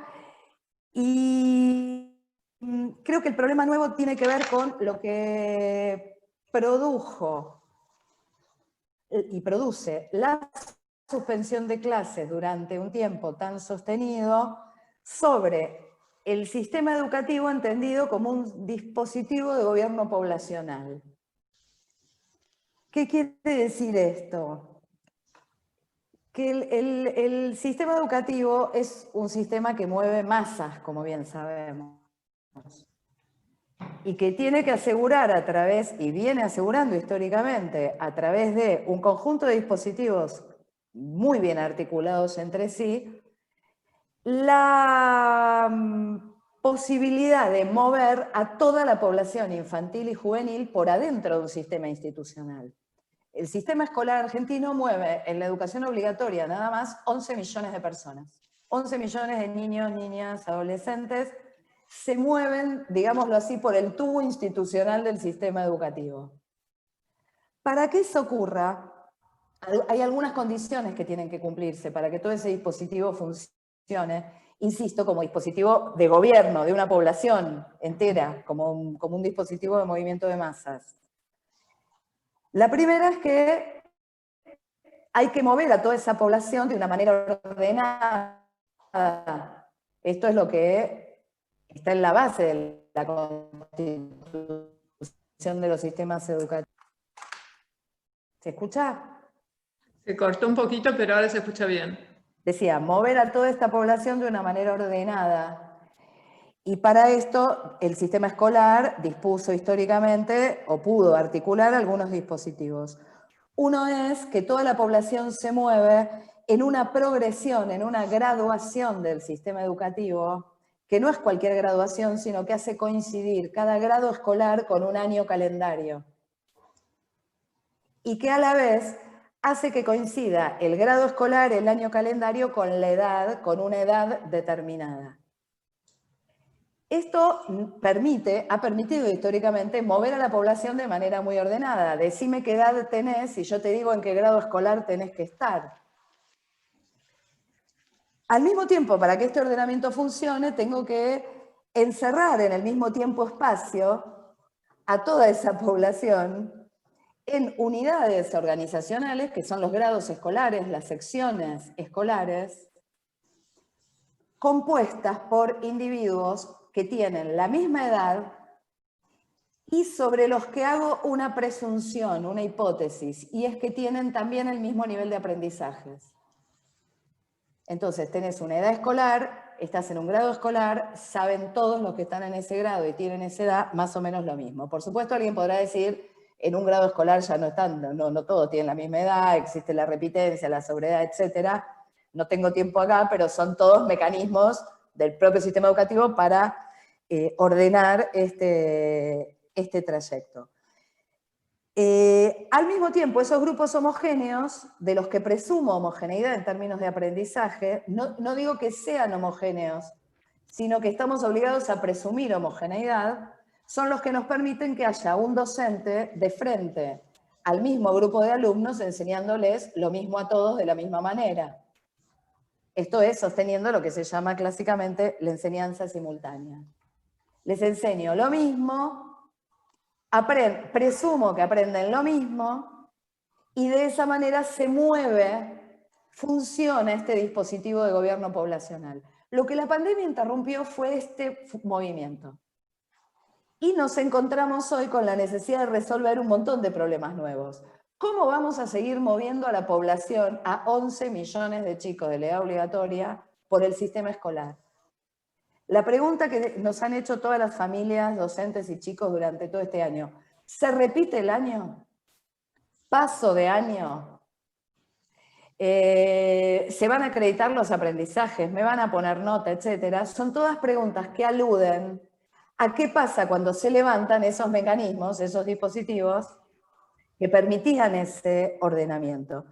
y creo que el problema nuevo tiene que ver con lo que produjo y produce la suspensión de clases durante un tiempo tan sostenido sobre el sistema educativo entendido como un dispositivo de gobierno poblacional. ¿Qué quiere decir esto? Que el sistema educativo es un sistema que mueve masas, como bien sabemos, y que tiene que asegurar a través, y viene asegurando históricamente, a través de un conjunto de dispositivos muy bien articulados entre sí, la posibilidad de mover a toda la población infantil y juvenil por adentro de un sistema institucional. El sistema escolar argentino mueve en la educación obligatoria nada más 11 millones de personas. 11 millones de niños, niñas, adolescentes se mueven, digámoslo así, por el tubo institucional del sistema educativo. Para que eso ocurra, hay algunas condiciones que tienen que cumplirse para que todo ese dispositivo funcione, insisto, como dispositivo de gobierno de una población entera, como un dispositivo de movimiento de masas. La primera es que hay que mover a toda esa población de una manera ordenada. Esto es lo que está en la base de la constitución de los sistemas educativos. ¿Se escucha? Se cortó un poquito, pero ahora se escucha bien. Decía, mover a toda esta población de una manera ordenada. Y para esto el sistema escolar dispuso históricamente, o pudo articular algunos dispositivos. Uno es que toda la población se mueve en una progresión, en una graduación del sistema educativo, que no es cualquier graduación, sino que hace coincidir cada grado escolar con un año calendario. Y que a la vez hace que coincida el grado escolar, el año calendario, con la edad, con una edad determinada. Esto ha permitido históricamente mover a la población de manera muy ordenada. Decime qué edad tenés y yo te digo en qué grado escolar tenés que estar. Al mismo tiempo, para que este ordenamiento funcione, tengo que encerrar en el mismo tiempo-espacio a toda esa población en unidades organizacionales, que son los grados escolares, las secciones escolares, compuestas por individuos que tienen la misma edad y sobre los que hago una presunción, una hipótesis, y es que tienen también el mismo nivel de aprendizajes. Entonces, tenés una edad escolar, estás en un grado escolar, saben todos los que están en ese grado y tienen esa edad más o menos lo mismo. Por supuesto, alguien podrá decir, en un grado escolar ya no están, no todos tienen la misma edad, existe la repitencia, la sobredad, etc. No tengo tiempo acá, pero son todos mecanismos del propio sistema educativo para ordenar este trayecto. Al mismo tiempo, esos grupos homogéneos, de los que presumo homogeneidad en términos de aprendizaje, no digo que sean homogéneos, sino que estamos obligados a presumir homogeneidad, son los que nos permiten que haya un docente de frente al mismo grupo de alumnos enseñándoles lo mismo a todos de la misma manera. Esto es sosteniendo lo que se llama clásicamente la enseñanza simultánea. Les enseño lo mismo, presumo que aprenden lo mismo, y de esa manera se mueve, funciona este dispositivo de gobierno poblacional. Lo que la pandemia interrumpió fue este movimiento. Y nos encontramos hoy con la necesidad de resolver un montón de problemas nuevos. ¿Cómo vamos a seguir moviendo a la población, a 11 millones de chicos de la edad obligatoria, por el sistema escolar? La pregunta que nos han hecho todas las familias, docentes y chicos durante todo este año, ¿se repite el año? ¿Paso de año? ¿Se van a acreditar los aprendizajes? ¿Me van a poner nota, etcétera? Son todas preguntas que aluden a qué pasa cuando se levantan esos mecanismos, esos dispositivos que permitían ese ordenamiento.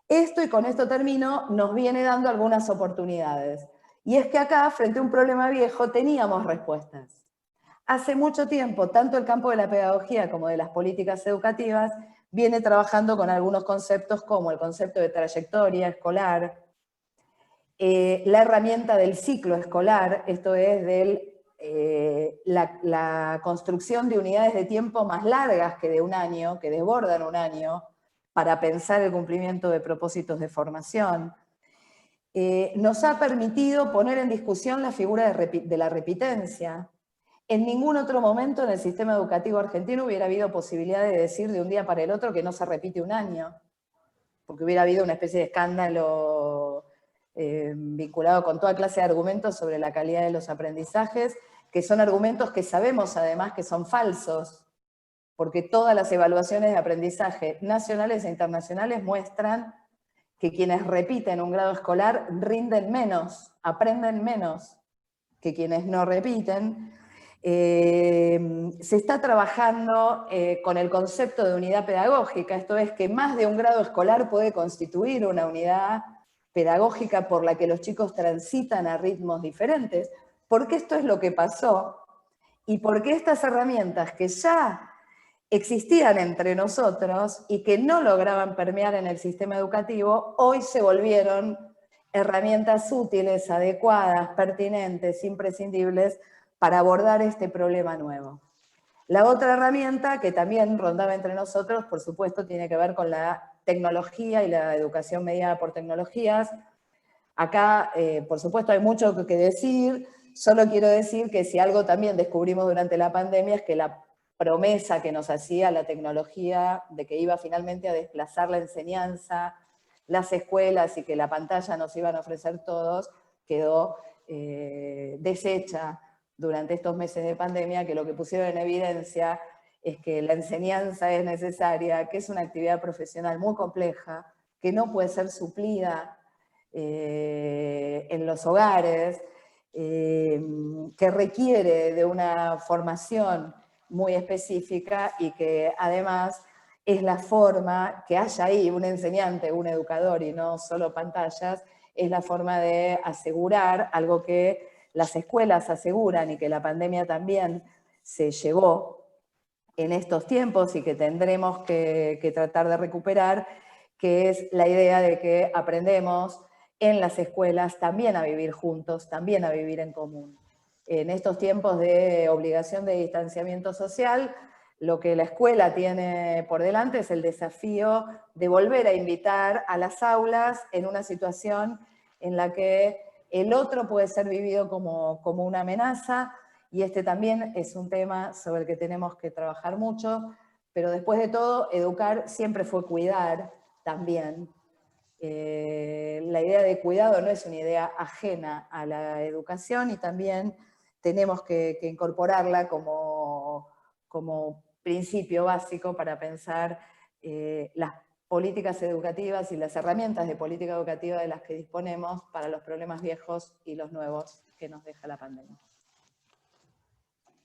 Esto, y con esto termino, nos viene dando algunas oportunidades. Y es que acá, frente a un problema viejo, teníamos respuestas. hace mucho tiempo, tanto el campo de la pedagogía como de las políticas educativas, viene trabajando con algunos conceptos como el concepto de trayectoria escolar, la herramienta del ciclo escolar, esto es la construcción de unidades de tiempo más largas que de un año, que desbordan un año, para pensar el cumplimiento de propósitos de formación. Nos ha permitido poner en discusión la figura de la repitencia. En ningún otro momento en el sistema educativo argentino hubiera habido posibilidad de decir de un día para el otro que no se repite un año, porque hubiera habido una especie de escándalo vinculado con toda clase de argumentos sobre la calidad de los aprendizajes, que son argumentos que sabemos además que son falsos, porque todas las evaluaciones de aprendizaje nacionales e internacionales muestran que quienes repiten un grado escolar rinden menos, aprenden menos que quienes no repiten. Se está trabajando con el concepto de unidad pedagógica, esto es que más de un grado escolar puede constituir una unidad pedagógica por la que los chicos transitan a ritmos diferentes, porque esto es lo que pasó, y porque estas herramientas que ya existían entre nosotros y que no lograban permear en el sistema educativo, hoy se volvieron herramientas útiles, adecuadas, pertinentes, imprescindibles para abordar este problema nuevo. La otra herramienta que también rondaba entre nosotros, por supuesto, tiene que ver con la tecnología y la educación mediada por tecnologías. Acá, por supuesto, hay mucho que decir. Solo quiero decir que si algo también descubrimos durante la pandemia es que la promesa que nos hacía la tecnología de que iba finalmente a desplazar la enseñanza, las escuelas y que la pantalla nos iban a ofrecer todos, quedó deshecha durante estos meses de pandemia, que lo que pusieron en evidencia es que la enseñanza es necesaria, que es una actividad profesional muy compleja, que no puede ser suplida en los hogares, que requiere de una formación muy específica y que además es la forma, que haya ahí un enseñante, un educador y no solo pantallas, es la forma de asegurar algo que las escuelas aseguran y que la pandemia también se llevó en estos tiempos y que tendremos que tratar de recuperar, que es la idea de que aprendemos en las escuelas también a vivir juntos, también a vivir en común. En estos tiempos de obligación de distanciamiento social, lo que la escuela tiene por delante es el desafío de volver a invitar a las aulas en una situación en la que el otro puede ser vivido como una amenaza, y este también es un tema sobre el que tenemos que trabajar mucho, pero después de todo, educar siempre fue cuidar también. La idea de cuidado no es una idea ajena a la educación y también tenemos que incorporarla como principio básico para pensar las políticas educativas y las herramientas de política educativa de las que disponemos para los problemas viejos y los nuevos que nos deja la pandemia.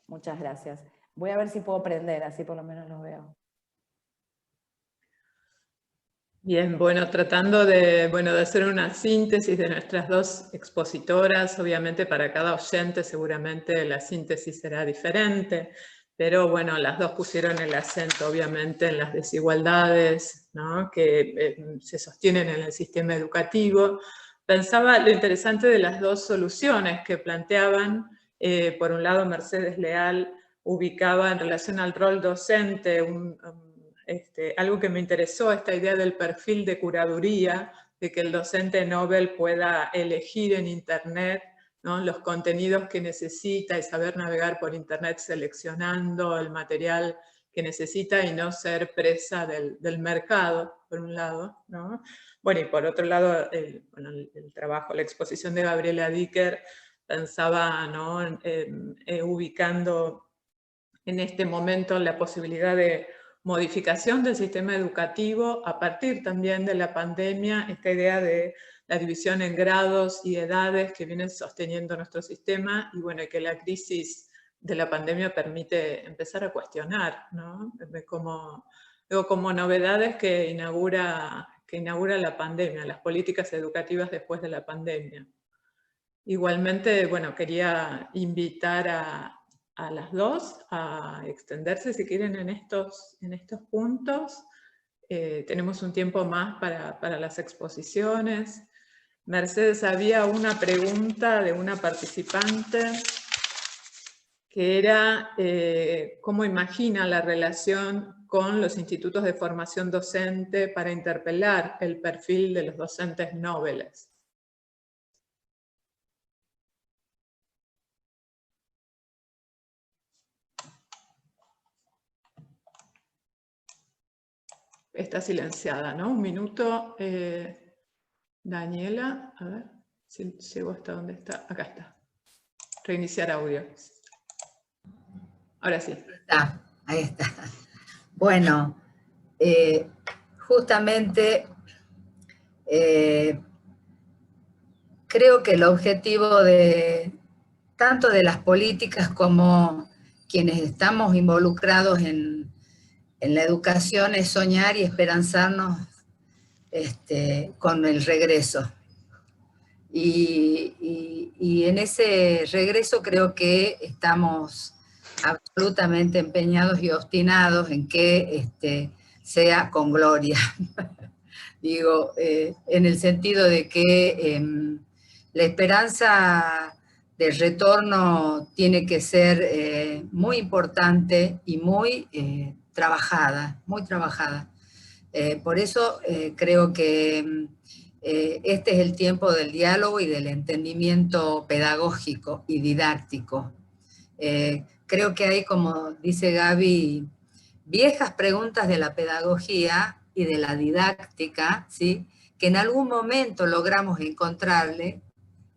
Muchas gracias. Voy a ver si puedo prender, así por lo menos lo veo. Bien, bueno, tratando de hacer una síntesis de nuestras dos expositoras, obviamente para cada oyente seguramente la síntesis será diferente, pero bueno, las dos pusieron el acento obviamente en las desigualdades, ¿no?, que se sostienen en el sistema educativo. Pensaba lo interesante de las dos soluciones que planteaban. Por un lado, Mercedes Leal ubicaba en relación al rol docente algo que me interesó, esta idea del perfil de curaduría, de que el docente Nobel pueda elegir en Internet, ¿no?, los contenidos que necesita y saber navegar por Internet seleccionando el material que necesita y no ser presa del mercado, por un lado, ¿no? Bueno, y por otro lado, el trabajo, la exposición de Gabriela Dicker, pensaba, ¿no?, ubicando en este momento la posibilidad de modificación del sistema educativo a partir también de la pandemia, esta idea de la división en grados y edades que viene sosteniendo nuestro sistema, y bueno, que la crisis de la pandemia permite empezar a cuestionar, ¿no?, como novedades que inaugura la pandemia, las políticas educativas después de la pandemia. Igualmente, bueno, quería invitar a a las dos a extenderse si quieren en estos puntos. Tenemos un tiempo más para las exposiciones. Mercedes, había una pregunta de una participante que era cómo imagina la relación con los institutos de formación docente para interpelar el perfil de los docentes nobles. Está silenciada, ¿no? Un minuto. Daniela, a ver si llego hasta donde está. Acá está. Reiniciar audio. Ahora sí. Ahí está. Bueno, justamente creo que el objetivo de tanto de las políticas como quienes estamos involucrados en la educación es soñar y esperanzarnos con el regreso. Y en ese regreso creo que estamos absolutamente empeñados y obstinados en que sea con gloria. Digo, en el sentido de que la esperanza del retorno tiene que ser muy importante y muy trabajada, muy trabajada. Por eso creo que este es el tiempo del diálogo y del entendimiento pedagógico y didáctico. Creo que hay, como dice Gaby, viejas preguntas de la pedagogía y de la didáctica, ¿sí?, que en algún momento logramos encontrarle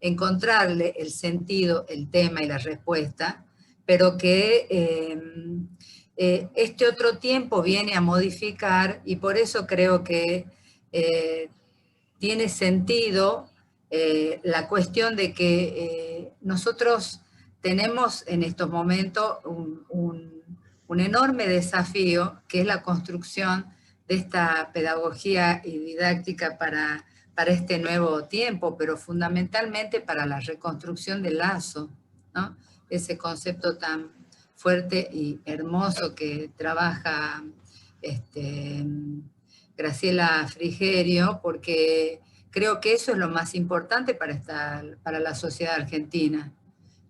el sentido, el tema y la respuesta, pero que este otro tiempo viene a modificar, y por eso creo que tiene sentido la cuestión de que nosotros tenemos en estos momentos un enorme desafío, que es la construcción de esta pedagogía y didáctica para este nuevo tiempo, pero fundamentalmente para la reconstrucción del lazo, ¿no? Ese concepto tan fuerte y hermoso que trabaja Graciela Frigerio, porque creo que eso es lo más importante para la sociedad argentina,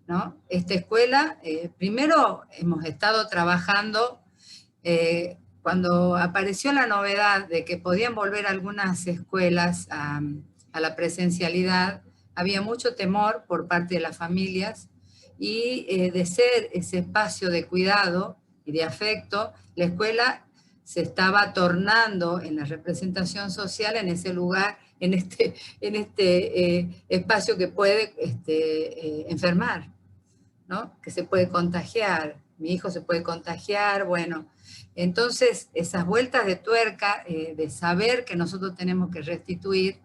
¿no? Esta escuela, primero hemos estado trabajando, cuando apareció la novedad de que podían volver algunas escuelas a la presencialidad, había mucho temor por parte de las familias, y de ser ese espacio de cuidado y de afecto, la escuela se estaba tornando en la representación social en ese lugar, en este espacio que puede enfermar, ¿no? Que se puede contagiar, mi hijo se puede contagiar, bueno. Entonces, esas vueltas de tuerca, de saber que nosotros tenemos que restituir,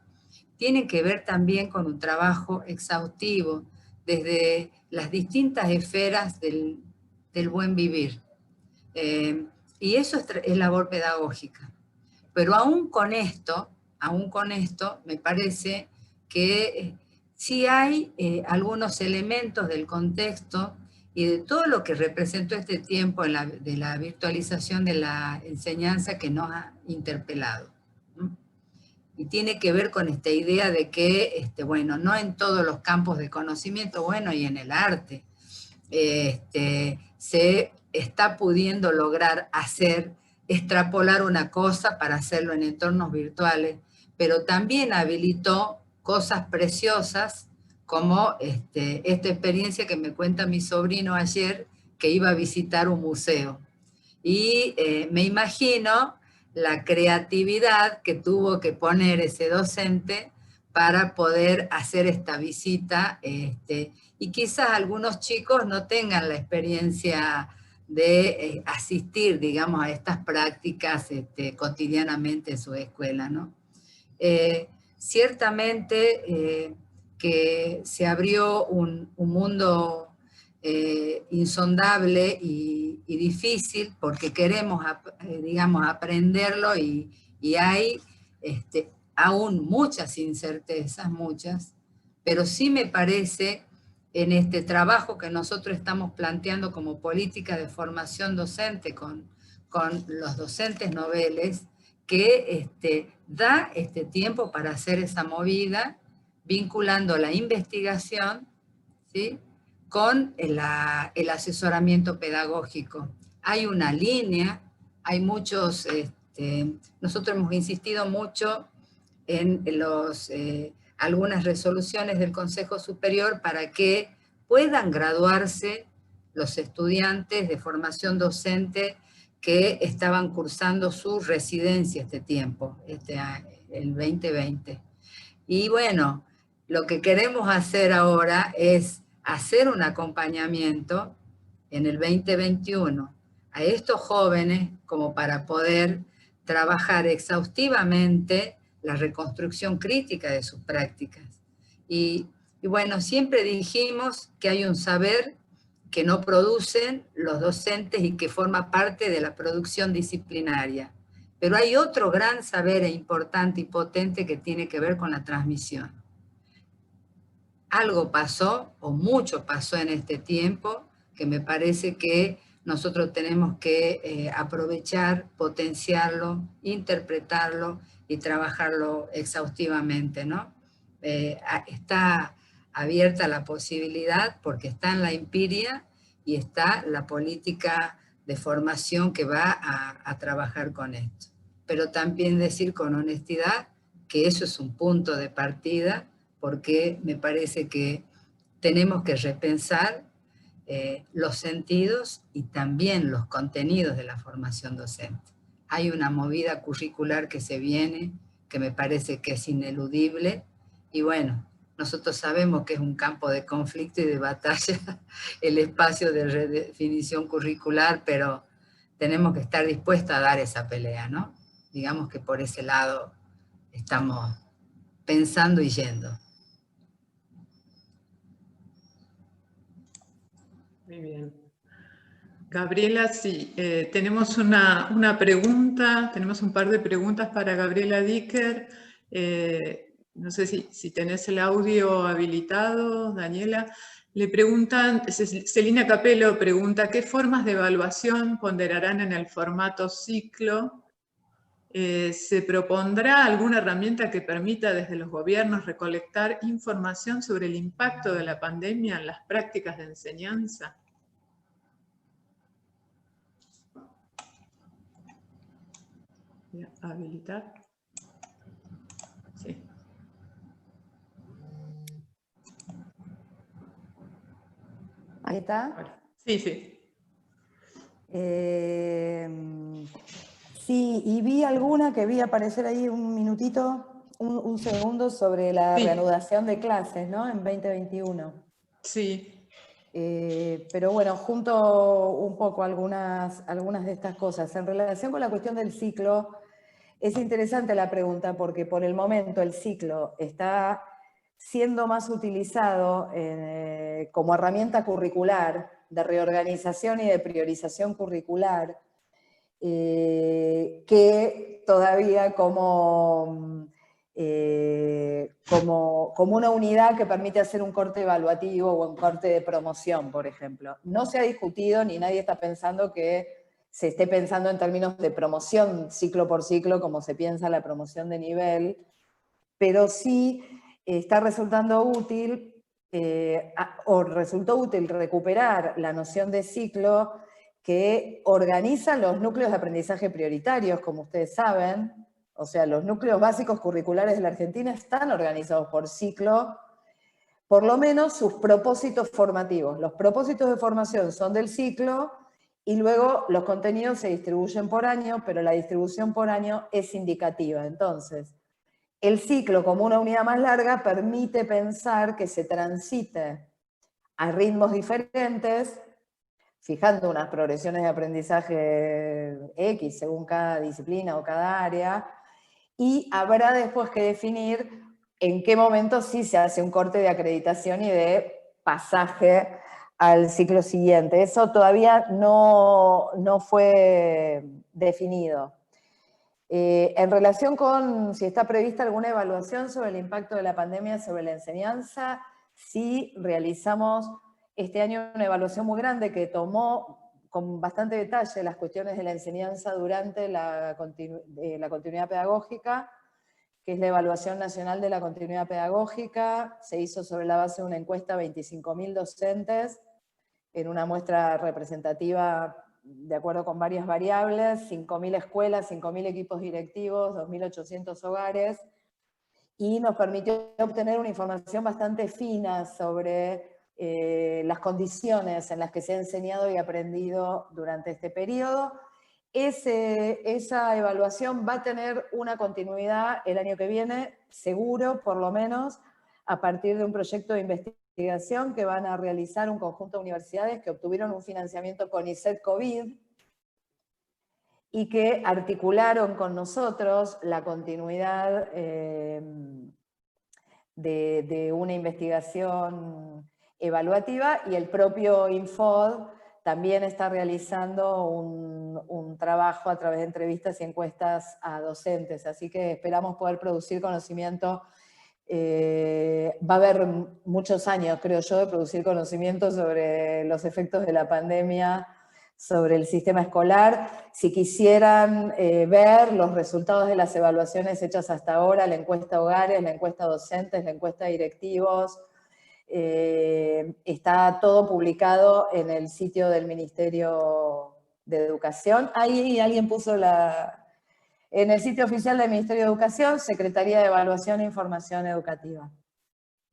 tienen que ver también con un trabajo exhaustivo desde las distintas esferas del buen vivir. Y eso es labor pedagógica. Pero aún con esto, me parece que sí hay algunos elementos del contexto y de todo lo que representó este tiempo de la virtualización de la enseñanza que nos ha interpelado, ¿no? Y tiene que ver con esta idea de que, bueno, no en todos los campos de conocimiento, bueno, y en el arte, se está pudiendo lograr extrapolar una cosa para hacerlo en entornos virtuales, pero también habilitó cosas preciosas como esta experiencia que me cuenta mi sobrino ayer, que iba a visitar un museo. Y me imagino la creatividad que tuvo que poner ese docente para poder hacer esta visita, y quizás algunos chicos no tengan la experiencia de asistir, digamos, a estas prácticas cotidianamente en su escuela, ¿no? Ciertamente que se abrió un mundo insondable y difícil, porque queremos, digamos, aprenderlo, y hay aún muchas incertezas, pero sí me parece en este trabajo que nosotros estamos planteando como política de formación docente con los docentes noveles, que da este tiempo para hacer esa movida, vinculando la investigación, ¿sí?, con el asesoramiento pedagógico. Hay una línea, hay muchos, nosotros hemos insistido mucho en algunas resoluciones del Consejo Superior para que puedan graduarse los estudiantes de formación docente que estaban cursando su residencia este tiempo, el 2020. Y bueno, lo que queremos hacer ahora es hacer un acompañamiento en el 2021 a estos jóvenes como para poder trabajar exhaustivamente la reconstrucción crítica de sus prácticas. Y bueno, siempre dijimos que hay un saber que no producen los docentes y que forma parte de la producción disciplinaria. Pero hay otro gran saber importante y potente que tiene que ver con la transmisión. Algo pasó, o mucho pasó en este tiempo, que me parece que nosotros tenemos que aprovechar, potenciarlo, interpretarlo y trabajarlo exhaustivamente, ¿no? Está abierta la posibilidad, porque está en la empiria y está la política de formación que va a trabajar con esto. Pero también decir con honestidad que eso es un punto de partida, porque me parece que tenemos que repensar los sentidos y también los contenidos de la formación docente. Hay una movida curricular que se viene, que me parece que es ineludible, y bueno, nosotros sabemos que es un campo de conflicto y de batalla el espacio de redefinición curricular, pero tenemos que estar dispuestos a dar esa pelea, ¿no? Digamos que por ese lado estamos pensando y yendo. Muy bien. Gabriela, sí, tenemos una pregunta, tenemos un par de preguntas para Gabriela Dicker. No sé si tenés el audio habilitado, Daniela. Le preguntan, Celina Capello pregunta, ¿qué formas de evaluación ponderarán en el formato ciclo? ¿Se propondrá alguna herramienta que permita desde los gobiernos recolectar información sobre el impacto de la pandemia en las prácticas de enseñanza? Voy a habilitar. Sí. Ahí está. Sí, sí. Sí, y vi alguna que vi aparecer ahí un minutito, un segundo, sobre la reanudación de clases, ¿no? En 2021. Sí. Pero bueno, junto un poco algunas de estas cosas. En relación con la cuestión del ciclo, es interesante la pregunta porque por el momento el ciclo está siendo más utilizado como herramienta curricular de reorganización y de priorización curricular que todavía como una unidad que permite hacer un corte evaluativo o un corte de promoción, por ejemplo. No se ha discutido ni nadie está pensando que se esté pensando en términos de promoción ciclo por ciclo como se piensa la promoción de nivel, pero sí está resultando útil o resultó útil recuperar la noción de ciclo que organiza los núcleos de aprendizaje prioritarios, como ustedes saben. O sea, los núcleos básicos curriculares de la Argentina están organizados por ciclo, por lo menos sus propósitos formativos. Los propósitos de formación son del ciclo y luego los contenidos se distribuyen por año, pero la distribución por año es indicativa. Entonces, el ciclo como una unidad más larga permite pensar que se transite a ritmos diferentes, fijando unas progresiones de aprendizaje X según cada disciplina o cada área, y habrá después que definir en qué momento sí se hace un corte de acreditación y de pasaje al ciclo siguiente. Eso todavía no fue definido. En relación con si está prevista alguna evaluación sobre el impacto de la pandemia sobre la enseñanza, sí realizamos este año una evaluación muy grande que tomó con bastante detalle las cuestiones de la enseñanza durante la continuidad pedagógica, que es la Evaluación Nacional de la Continuidad Pedagógica. Se hizo sobre la base de una encuesta a 25.000 docentes, en una muestra representativa de acuerdo con varias variables, 5.000 escuelas, 5.000 equipos directivos, 2.800 hogares, y nos permitió obtener una información bastante fina sobre las condiciones en las que se ha enseñado y aprendido durante este periodo. Esa evaluación va a tener una continuidad el año que viene, seguro, por lo menos, a partir de un proyecto de investigación que van a realizar un conjunto de universidades que obtuvieron un financiamiento con CONICET COVID y que articularon con nosotros la continuidad de una investigación evaluativa, y el propio Infod también está realizando un trabajo a través de entrevistas y encuestas a docentes, así que esperamos poder producir conocimiento. Va a haber muchos años, creo yo, de producir conocimiento sobre los efectos de la pandemia sobre el sistema escolar. Si quisieran ver los resultados de las evaluaciones hechas hasta ahora, la encuesta hogares, la encuesta docentes, la encuesta directivos, está todo publicado en el sitio del Ministerio de Educación. Ahí alguien puso en el sitio oficial del Ministerio de Educación, Secretaría de Evaluación e Información Educativa.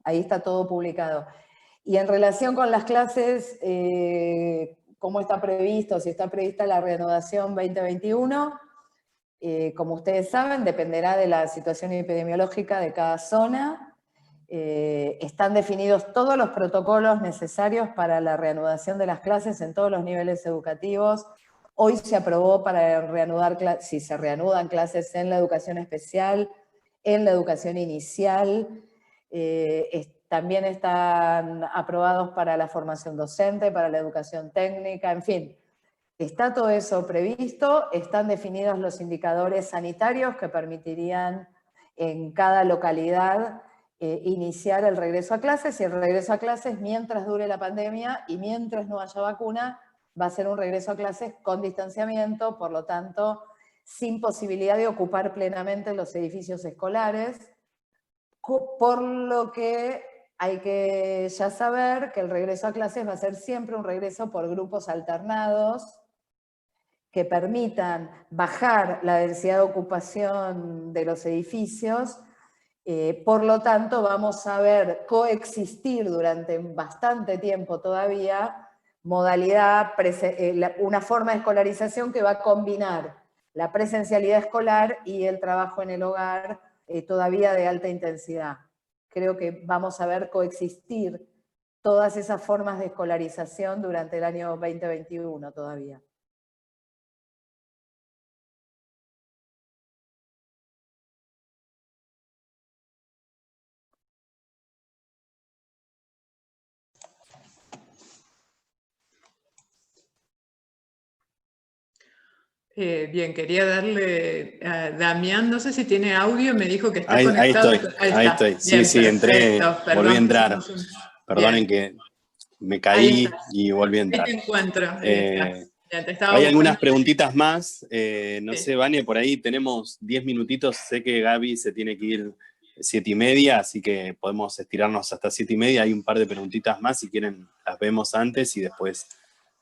Ahí está todo publicado. Y en relación con las clases, cómo está previsto, si está prevista la reanudación 2021, como ustedes saben, dependerá de la situación epidemiológica de cada zona. Están definidos todos los protocolos necesarios para la reanudación de las clases en todos los niveles educativos. Hoy se aprobó para reanudar, si se reanudan clases en la educación especial, en la educación inicial, también están aprobados para la formación docente, para la educación técnica, en fin. Está todo eso previsto, están definidos los indicadores sanitarios que permitirían en cada localidad iniciar el regreso a clases, y el regreso a clases, mientras dure la pandemia y mientras no haya vacuna, va a ser un regreso a clases con distanciamiento, por lo tanto, sin posibilidad de ocupar plenamente los edificios escolares, por lo que hay que ya saber que el regreso a clases va a ser siempre un regreso por grupos alternados, que permitan bajar la densidad de ocupación de los edificios. Por lo tanto, vamos a ver coexistir durante bastante tiempo todavía una forma de escolarización que va a combinar la presencialidad escolar y el trabajo en el hogar, todavía de alta intensidad. Creo que vamos a ver coexistir todas esas formas de escolarización durante el año 2021 todavía. Bien, quería darle a Damián, no sé si tiene audio, me dijo que está ahí conectado. Ahí estoy. Bien, Sí, entré, perfecto. volví a entrar. Perdonen Bien. que me caí y volví a entrar. Ahí te encuentro. Hay algunas preguntitas más. No Sí. sé, Vane, por ahí tenemos 10 minutitos. Sé que Gaby se tiene que ir 7:30, así que podemos estirarnos hasta 7:30. Hay un par de preguntitas más, si quieren las vemos antes y después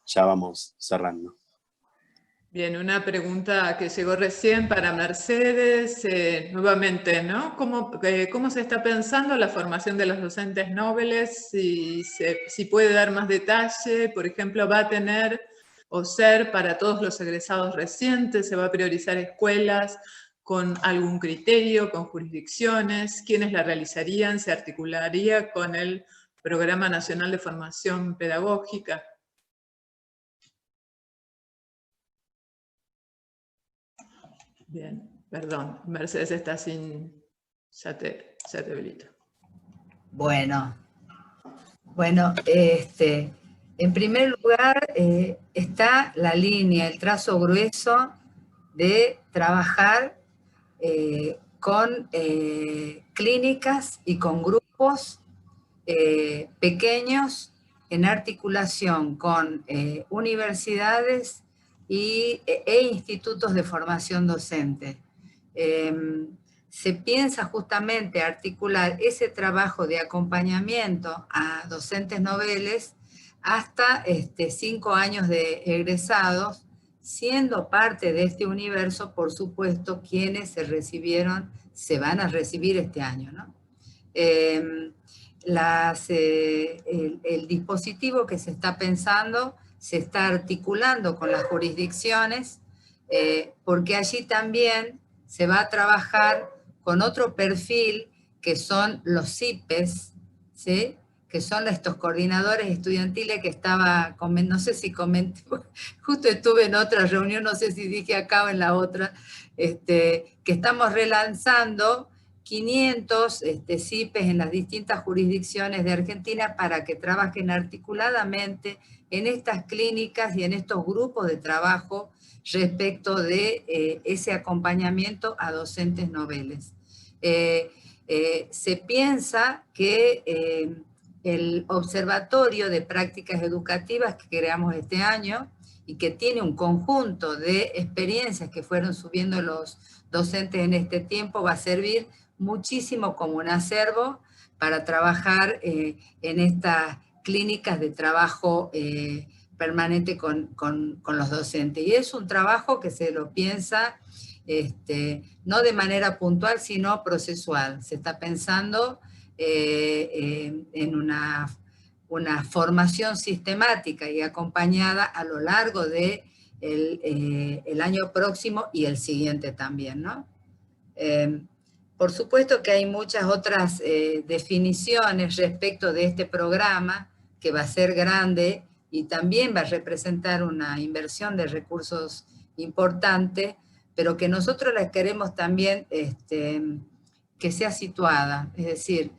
ya vamos cerrando. Bien, una pregunta que llegó recién para Mercedes, nuevamente, ¿no? ¿Cómo se está pensando la formación de los docentes nobles? Si puede dar más detalle, por ejemplo, ¿va a tener o ser para todos los egresados recientes? ¿Se va a priorizar escuelas con algún criterio, con jurisdicciones? ¿Quiénes la realizarían? ¿Se articularía con el Programa Nacional de Formación Pedagógica? Bien, perdón, Mercedes está sin... Ya te habilito. Bueno, en primer lugar está la línea, el trazo grueso de trabajar con clínicas y con grupos pequeños en articulación con universidades e institutos de formación docente. Se piensa justamente articular ese trabajo de acompañamiento a docentes noveles hasta 5 años de egresados, siendo parte de este universo, por supuesto, quienes se van a recibir este año, ¿no? El dispositivo que se está pensando se está articulando con las jurisdicciones, porque allí también se va a trabajar con otro perfil que son los CIPES, ¿sí? Que son estos coordinadores estudiantiles que estaba, no sé si comenté, justo estuve en otra reunión, no sé si dije acá o en la otra, que estamos relanzando 500 CIPES en las distintas jurisdicciones de Argentina para que trabajen articuladamente en estas clínicas y en estos grupos de trabajo respecto de ese acompañamiento a docentes noveles. Se piensa que el Observatorio de Prácticas Educativas que creamos este año y que tiene un conjunto de experiencias que fueron subiendo los docentes en este tiempo, va a servir muchísimo como un acervo para trabajar en estas clínicas de trabajo permanente con los docentes. Y es un trabajo que se lo piensa no de manera puntual, sino procesual. Se está pensando en una formación sistemática y acompañada a lo largo de el año próximo y el siguiente también, ¿no? Por supuesto que hay muchas otras definiciones respecto de este programa, que va a ser grande y también va a representar una inversión de recursos importante, pero que nosotros la queremos también que sea situada, es decir,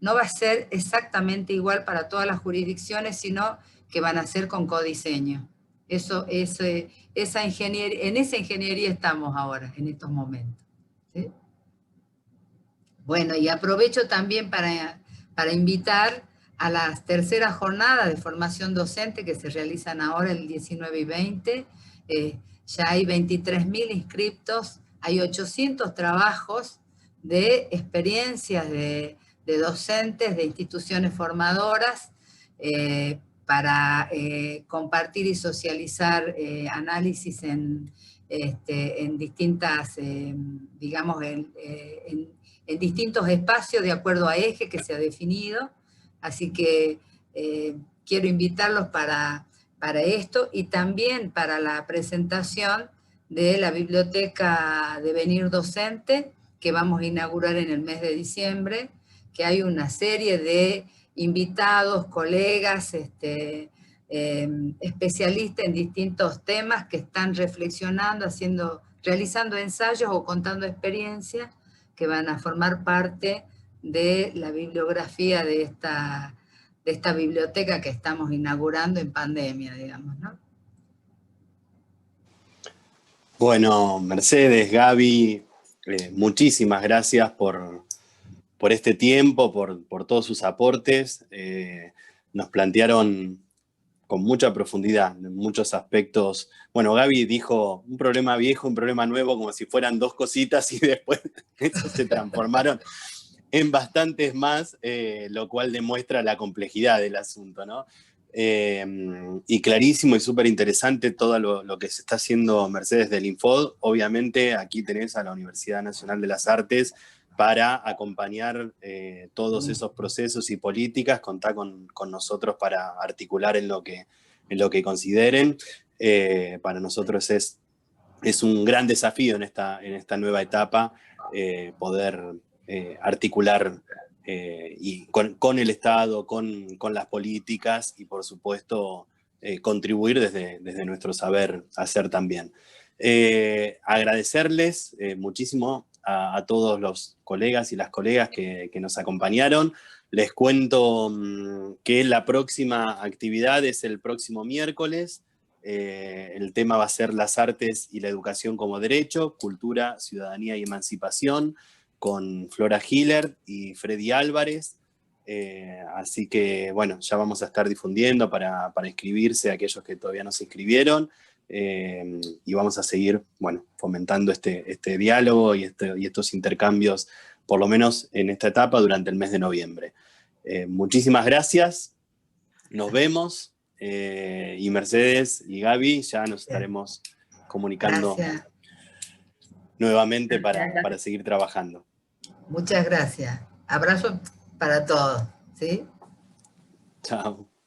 no va a ser exactamente igual para todas las jurisdicciones, sino que van a ser con codiseño. En esa ingeniería estamos ahora, en estos momentos. ¿Sí? Bueno, y aprovecho también para invitar a las terceras jornadas de formación docente que se realizan ahora el 19 y 20. Ya hay 23.000 inscriptos, hay 800 trabajos de experiencias de docentes de instituciones formadoras para compartir y socializar análisis en distintas, digamos, en distintos espacios de acuerdo a eje que se ha definido. Así que quiero invitarlos para esto y también para la presentación de la Biblioteca Devenir Docente que vamos a inaugurar en el mes de diciembre, que hay una serie de invitados, colegas, especialistas en distintos temas que están reflexionando, realizando ensayos o contando experiencias que van a formar parte de la bibliografía de esta biblioteca que estamos inaugurando en pandemia, digamos, ¿no? Bueno, Mercedes, Gaby, muchísimas gracias por este tiempo, por todos sus aportes. Nos plantearon con mucha profundidad, en muchos aspectos. Bueno, Gaby dijo un problema viejo, un problema nuevo, como si fueran dos cositas y después eso se transformaron en bastantes más, lo cual demuestra la complejidad del asunto, ¿no? Y clarísimo y súper interesante todo lo que se está haciendo Mercedes del Infod. Obviamente aquí tenés a la Universidad Nacional de las Artes para acompañar todos esos procesos y políticas, contá con nosotros para articular en lo que consideren. Para nosotros es un gran desafío en esta nueva etapa poder articular y con el Estado, con las políticas y por supuesto contribuir desde nuestro saber hacer también. Agradecerles muchísimo a todos los colegas y las colegas que nos acompañaron. Les cuento que la próxima actividad es el próximo miércoles. El tema va a ser las artes y la educación como derecho, cultura, ciudadanía y emancipación, con Flora Hiller y Freddy Álvarez. Así que, bueno, ya vamos a estar difundiendo para inscribirse a aquellos que todavía no se inscribieron, y vamos a seguir, bueno, fomentando este diálogo y estos intercambios, por lo menos en esta etapa, durante el mes de noviembre. Muchísimas gracias, nos vemos, y Mercedes y Gaby ya nos estaremos comunicando nuevamente para seguir trabajando. Muchas gracias. Abrazo para todos, ¿sí? Chao.